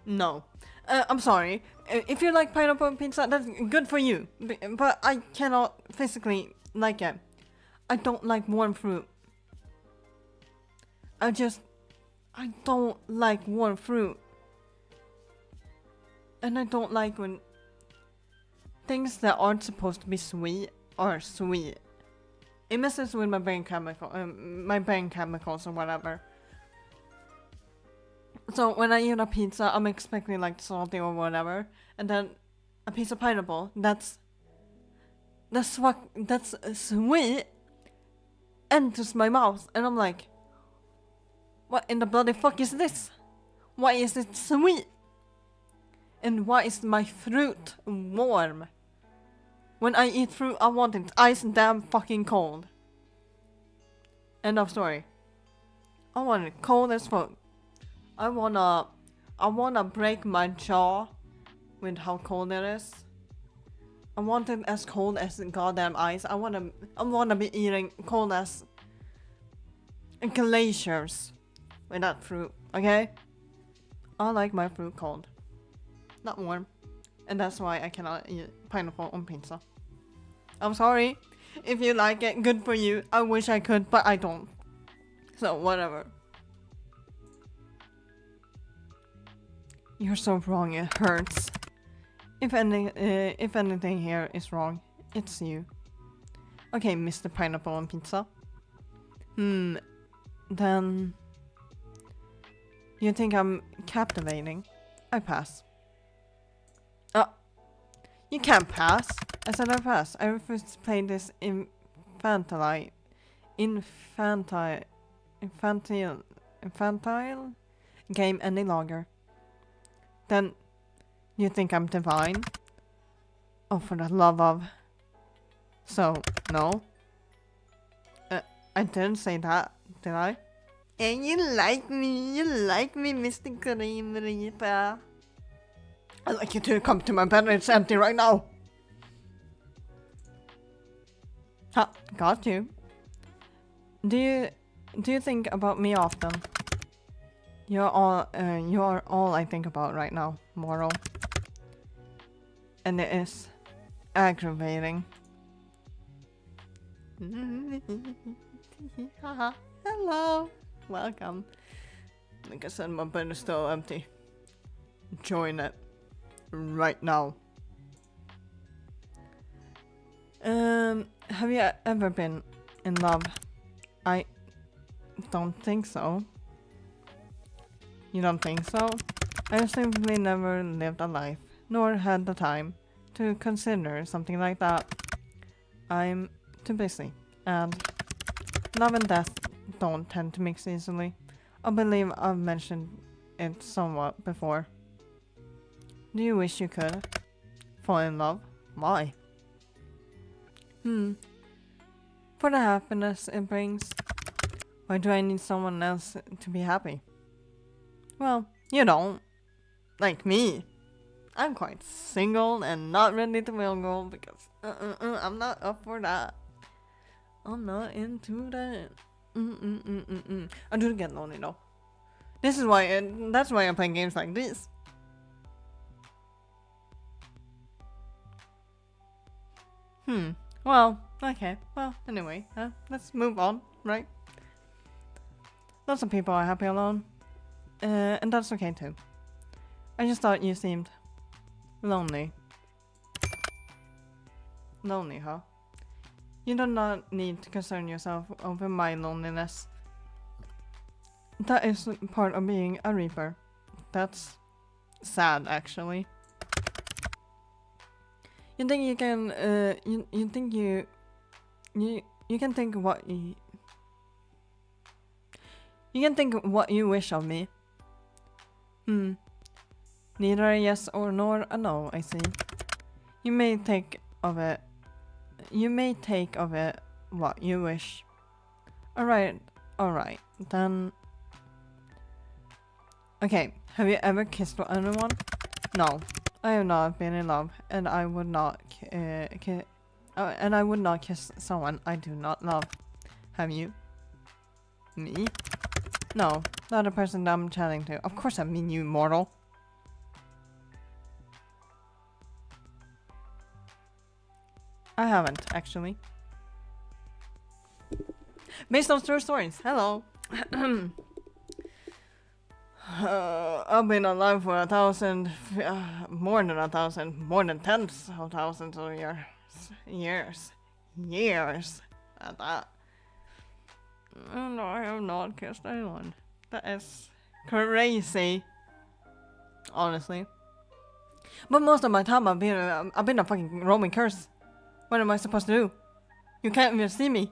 No. I'm sorry. If you like pineapple on pizza, that's good for you. But I cannot physically like it. I don't like warm fruit. I don't like warm fruit. And I don't like when things that aren't supposed to be sweet are sweet. It messes with my brain chemicals or whatever. So when I eat a pizza, I'm expecting like salty or whatever, and then a piece of pineapple. That's sweet enters my mouth, and I'm like, what in the bloody fuck is this? Why is it sweet? And why is my fruit warm? When I eat fruit, I want it ice damn fucking cold. End of story. I want it cold as fuck. I wanna break my jaw with how cold it is. I want it as cold as goddamn ice. I wanna be eating cold as glaciers with that fruit, okay? I like my fruit cold, not warm. And that's why I cannot eat pineapple on pizza. I'm sorry. If you like it, good for you. I wish I could, but I don't. So, whatever. You're so wrong, it hurts. If anything here is wrong, it's you. Okay, Mr. Pineapple on Pizza. Then... You think I'm captivating? I pass. Oh, you can't pass. I said I pass. I refuse to play this infantile game any longer. Then you think I'm divine? Oh, for the love of... So, no. I didn't say that, did I? And you like me, Mr. Grim Reaper. I'd like you to come to my bed, it's empty right now. Ha, got you. Do you think about me often? You are all I think about right now, Moral. And it is aggravating. Hello, welcome. Like I said, my bed is still empty. Join it right now. Have you ever been in love? I don't think so. You don't think so? I simply never lived a life, nor had the time to consider something like that. I'm too busy, and love and death don't tend to mix easily. I believe I've mentioned it somewhat before. Do you wish you could fall in love? Why? For the happiness it brings. Why do I need someone else to be happy? Well, you don't. Like me. I'm quite single and not ready to mingle because I'm not up for that. I'm not into that. I do get lonely though. This is why, that's why I'm playing games like this. Well, okay. Well, anyway, let's move on, right? Lots of people are happy alone. And that's okay too. I just thought you seemed lonely. Lonely, huh? You do not need to concern yourself over my loneliness. That is part of being a Reaper. That's sad, actually. You think you can, you think you can think what you can think what you wish of me. Neither a yes or nor a no, I see. You may take of it what you wish. Alright, then... Okay, have you ever kissed anyone? No, I have not been in love, and I would not kiss someone I do not love. Have you? Me? No, not a person that I'm chatting to. Of course I mean you, mortal. I haven't, actually. Based on true stories. Hello. I've been alive for 1,000, more than 1,000, more than tens of thousands of years at that. And I have not kissed anyone. That is crazy, honestly. But most of my time I've been a fucking Roman curse. What am I supposed to do? You can't even see me.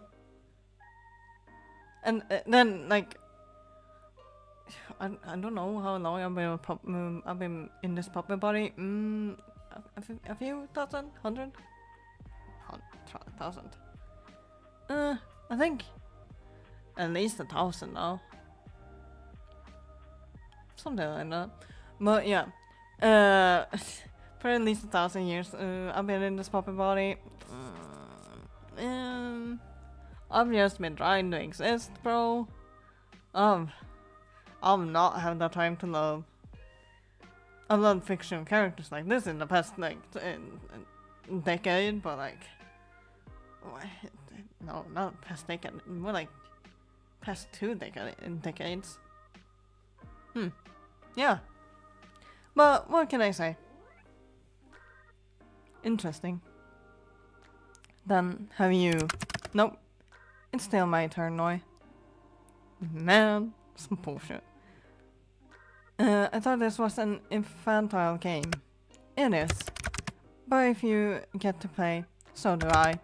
And then like, I don't know how long I've been in this puppet body. A few thousand, 1,000. I think at least 1,000 now. Something like that. But yeah, for at least 1,000 years, I've been in this puppet body. I've just been trying to exist, bro. I've not had the time to love. I've loved fictional characters like this in the past, like, decade, but like, no, not past decade, more like past 2 decades. Yeah. But what can I say? Interesting. Then have you... Nope. It's still my turn, Noi. Man, some bullshit. I thought this was an infantile game. It is. But if you get to play, so do I.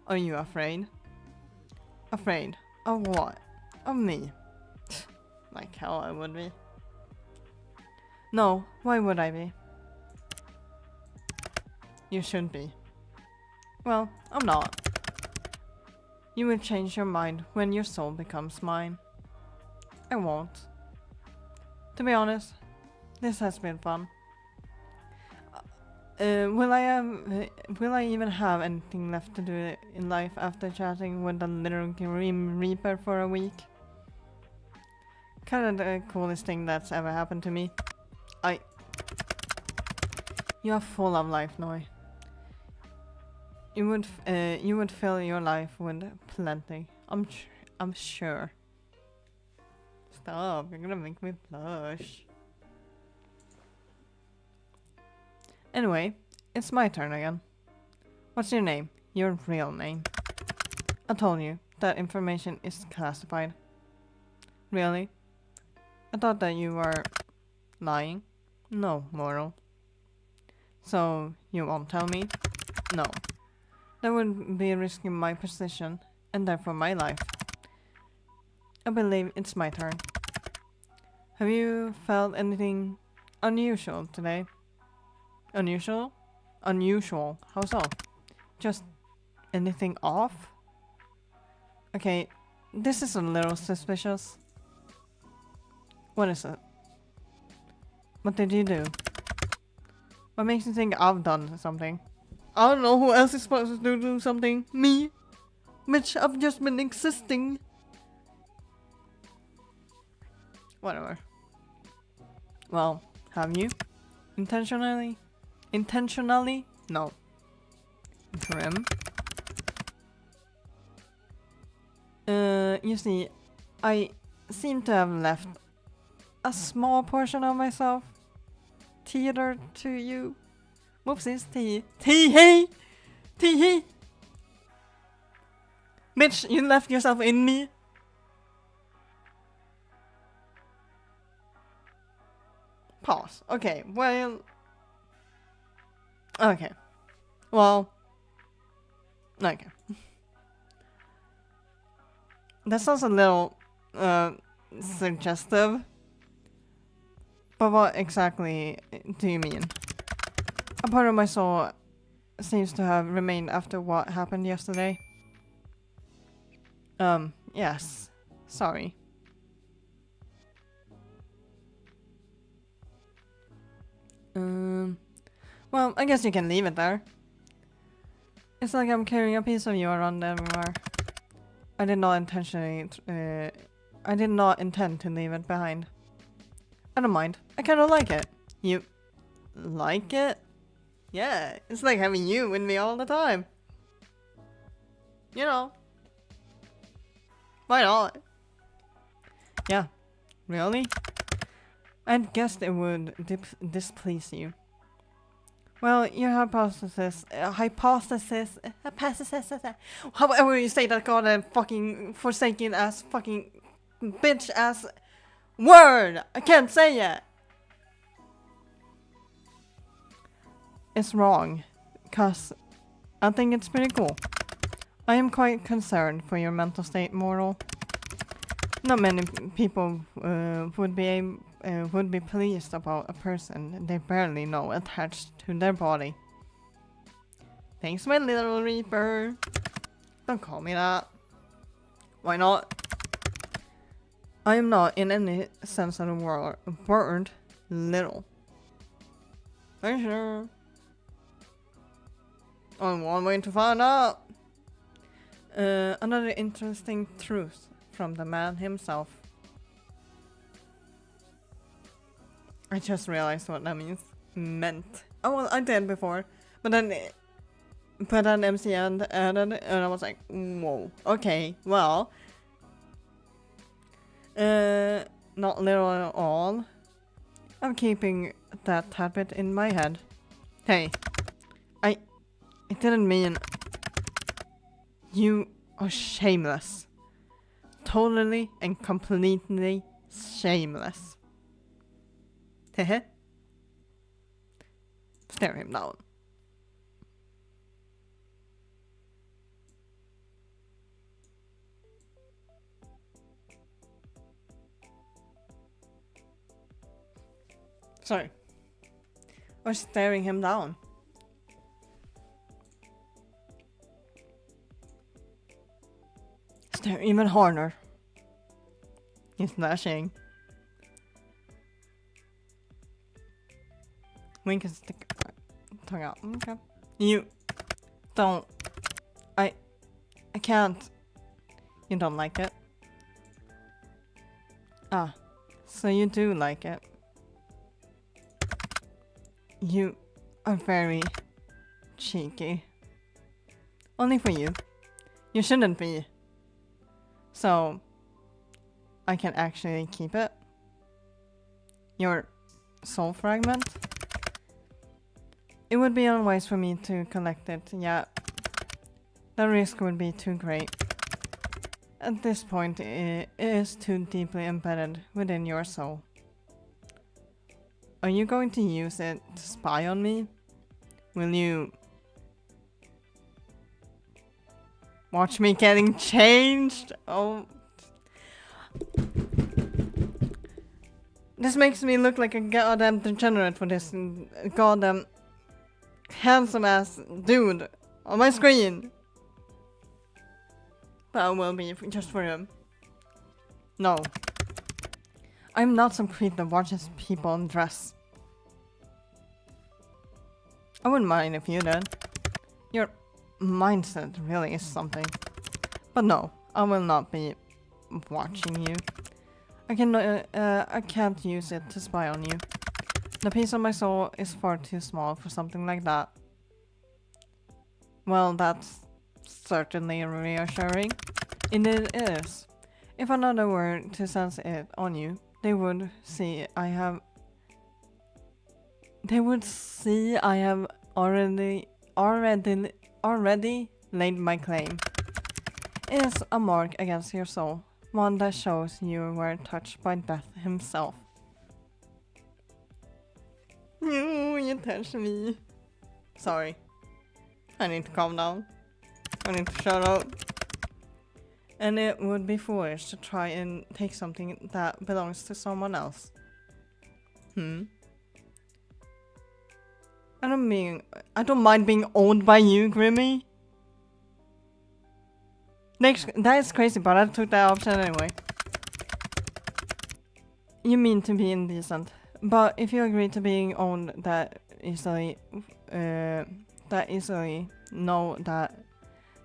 Are you afraid? Afraid? Of what? Of me? Like hell I would be. No, why would I be? You should be. Well, I'm not. You will change your mind when your soul becomes mine. I won't. To be honest, this has been fun. Will I even have anything left to do in life after chatting with the little Grim Reaper for a week? Kinda the coolest thing that's ever happened to me. You are full of life, Noi. You would fill your life with plenty. I'm sure. Stop! You're gonna make me blush. Anyway, it's my turn again. What's your name? Your real name. I told you that information is classified. Really? I thought that you were lying. No, Moral. So you won't tell me? No. That would be risking my position, and therefore my life. I believe it's my turn. Have you felt anything unusual today? Unusual? Unusual. How so? Just anything off? Okay, this is a little suspicious. What is it? What did you do? What makes you think I've done something? I don't know who else is supposed to do something. Me? Bitch, I've just been existing. Whatever. Well, have you? Intentionally? Intentionally? No. Grim? You see, I seem to have left a small portion of myself teeter to you. Whoopsies, tee-hee! Tee-hee! Bitch, you left yourself in me. Pause. Okay, well... Okay. Well... Okay. That sounds a little, suggestive. But what exactly do you mean? A part of my soul seems to have remained after what happened yesterday. Yes. Sorry. Well, I guess you can leave it there. It's like I'm carrying a piece of you around everywhere. I did not intend to leave it behind. I don't mind. I kinda like it. You like it? Yeah, it's like having you with me all the time. You know. Why not? Yeah. Really? I guessed it would displease you. Well, your hypothesis, however you say that goddamn fucking forsaken ass fucking bitch ass word! I can't say it! It's wrong, cause I think it's pretty cool. I am quite concerned for your mental state, Moral. Not many people would be pleased about a person they barely know attached to their body. Thanks, my little Reaper. Don't call me that. Why not? I am not, in any sense of the word, little. Are you sure? On one way to find out. Another interesting truth from the man himself. I just realized what that meant. Oh well, I did before, but then MC added, and I was like, whoa, okay, well, not little at all. I'm keeping that tad bit in my head. Hey, I didn't mean... You are shameless. Totally and completely shameless. Hehe. Stare him down. Sorry. Or staring him down. Stare even harder. He's flashing. Wink and stick tongue out. Okay. You don't. I can't. You don't like it? Ah, so you do like it. You are very cheeky. Only for you. You shouldn't be. So, I can actually keep it. Your soul fragment. It would be unwise for me to collect it, yeah. The risk would be too great. At this point, it is too deeply embedded within your soul. Are you going to use it to spy on me? Will you watch me getting changed? Oh. This makes me look like a goddamn degenerate for this goddamn handsome ass dude on my screen. That will be just for him. No. I'm not some creep that watches people undress. I wouldn't mind if you did. Your mindset really is something. But no, I will not be watching you. I can't use it to spy on you. The piece of my soul is far too small for something like that. Well, that's certainly reassuring. Indeed it is. If another were to sense it on you, they would see I have already laid my claim. It is a mark against your soul, one that shows you were touched by death himself. You touched me. Sorry. I need to calm down. I need to shut up. And it would be foolish to try and take something that belongs to someone else. I don't mind being owned by you, Grimmy. That is crazy, but I took that option anyway. You mean to be indecent, but if you agree to being owned that easily, know that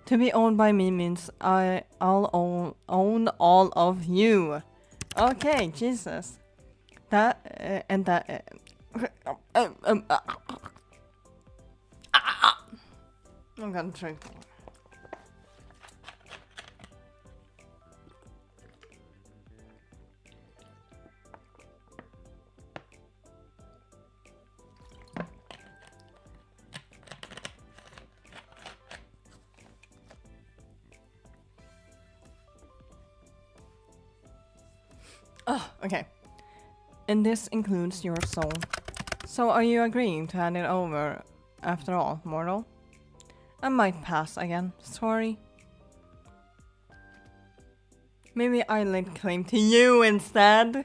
to be owned by me means I'll own all of you. Okay, Jesus. That and that. I'm gonna drink. Oh, okay. And this includes your soul. So are you agreeing to hand it over after all, mortal? I might pass again, sorry. Maybe I laid claim to you instead.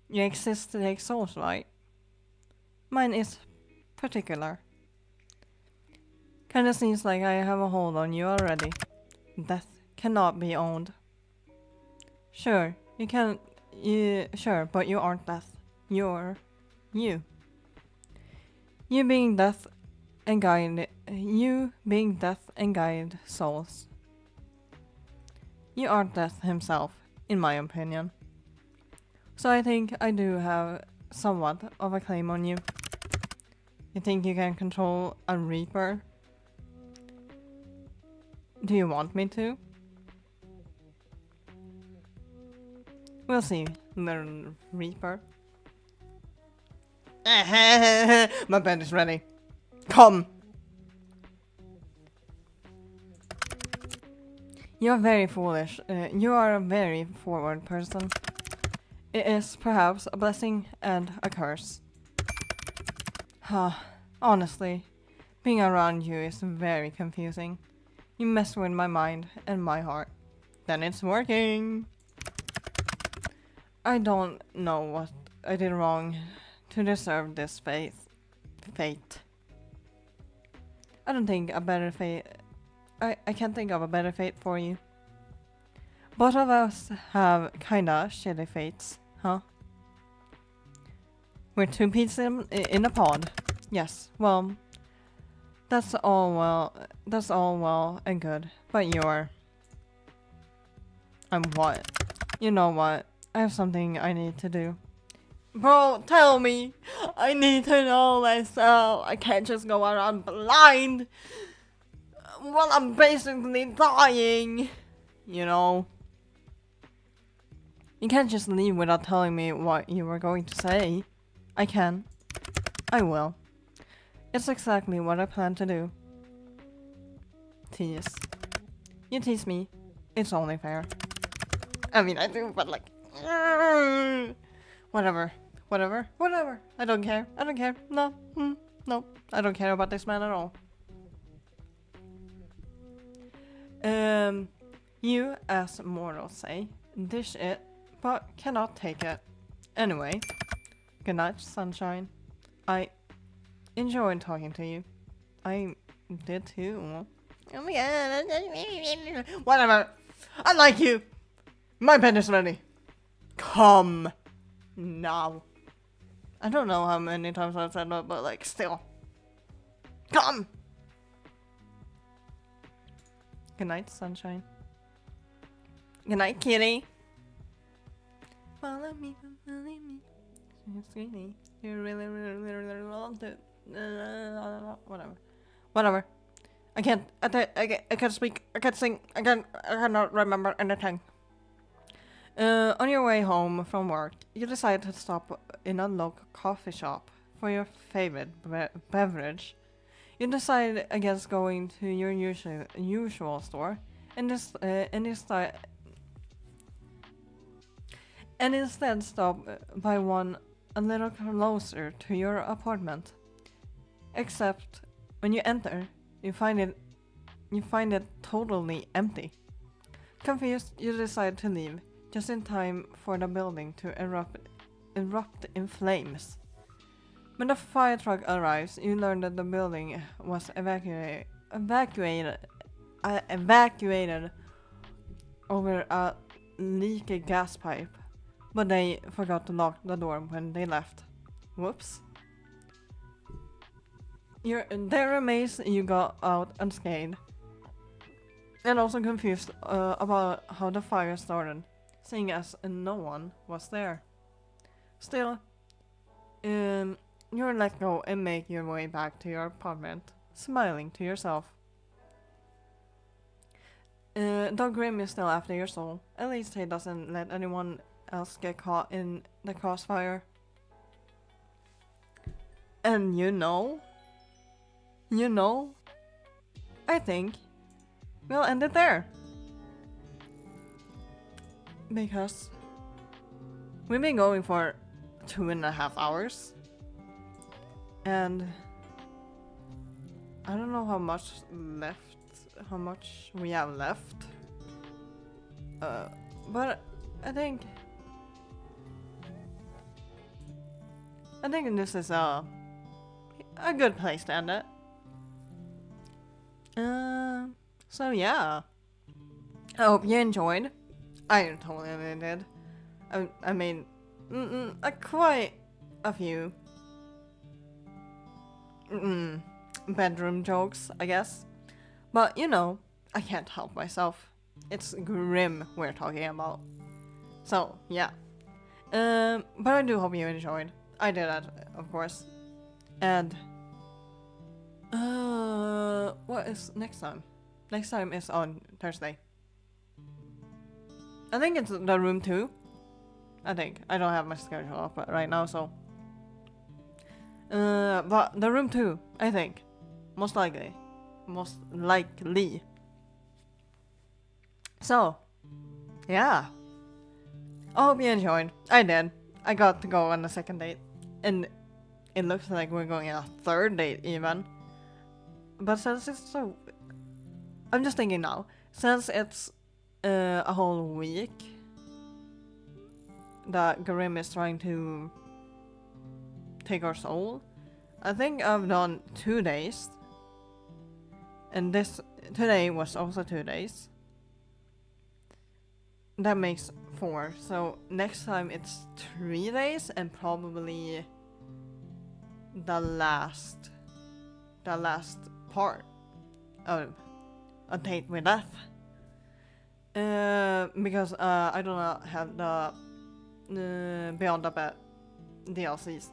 You exist to take souls, right? Mine is particular. Kinda seems like I have a hold on you already. Death cannot be owned. Sure, you can. Sure, but you aren't death. You're you. You being death and guide. You being death and guide souls. You are death himself, in my opinion. So I think I do have somewhat of a claim on you. You think you can control a reaper? Do you want me to? We'll see, little reaper. My bed is ready. Come. You're very foolish. You are a very forward person. It is perhaps a blessing and a curse. Honestly, being around you is very confusing. You mess with my mind and my heart. Then it's working. I don't know what I did wrong to deserve this fate. I don't think a better fate. I can't think of a better fate for you. Both of us have kinda shitty fates, huh? We're two peas in a pod. Yes, well, that's all well and good. But I'm what? You know what? I have something I need to do. Bro, tell me. I need to know myself. I can't just go around blind. Well, I'm basically dying. You know. You can't just leave without telling me what you were going to say. I can. I will. It's exactly what I plan to do. Tease. You tease me. It's only fair. I mean, I do, but like... Whatever. I don't care. No. No. I don't care about this man at all. You, as mortals say, dish it, but cannot take it. Anyway, good night, sunshine. I enjoyed talking to you. I did too. Oh my god. Whatever. I like you. My pen is ready. Come. Now. I don't know how many times I've said that, but like, still. Come. Good night, sunshine. Good night, kitty. Follow me. Sweetie. You really want it. Whatever. I can't speak. I can't sing. I cannot remember anything. On your way home from work, you decide to stop in a local coffee shop for your favorite beverage. You decide against going to your usual store and instead stop by one a little closer to your apartment. Except when you enter, you find it totally empty. Confused, you decide to leave just in time for the building to erupt in flames. When the fire truck arrives, you learn that the building was evacuated over a leaky gas pipe, but they forgot to lock the door when they left. Whoops. They're amazed you got out unscathed, and also confused about how the fire started, seeing as no one was there. Still, you're let go and make your way back to your apartment, smiling to yourself. Though Grim is still after your soul, at least he doesn't let anyone else get caught in the crossfire. And you know, I think we'll end it there. Because we've been going for 2.5 hours. And I don't know how much we have left. But I think this is a good place to end it. So yeah. I hope you enjoyed. I totally did. I mean, quite a few bedroom jokes, I guess. But you know, I can't help myself. It's Grim we're talking about. So yeah. But I do hope you enjoyed. I did that, of course. And what is next time? Next time is on Thursday. I think it's the room 2. I think. I don't have my schedule up right now, so But The Room 2, I think. Most likely. So, yeah. I hope you enjoyed. I did. I got to go on the second date. And it looks like we're going on a third date even. But since it's so... I'm just thinking now. Since it's a whole week that Grim is trying to take our soul, I think I've done 2 days. And today was also 2 days. That makes 4. So next time it's 3 days and probably the last part of A Date with Death. Because I do not have the Beyond the Bed DLCs.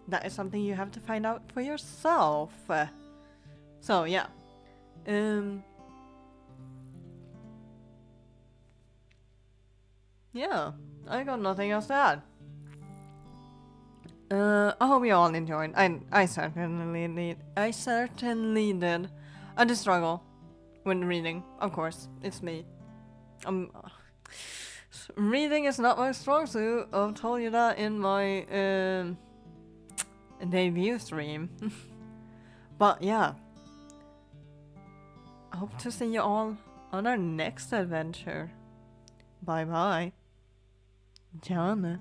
That is something you have to find out for yourself. So yeah. Yeah, I got nothing else to add. I hope you all enjoyed. I certainly did. I did struggle when reading, of course. It's me. Reading is not my strong suit. I've told you that in my debut stream. But yeah. I hope to see you all on our next adventure. Bye bye. John.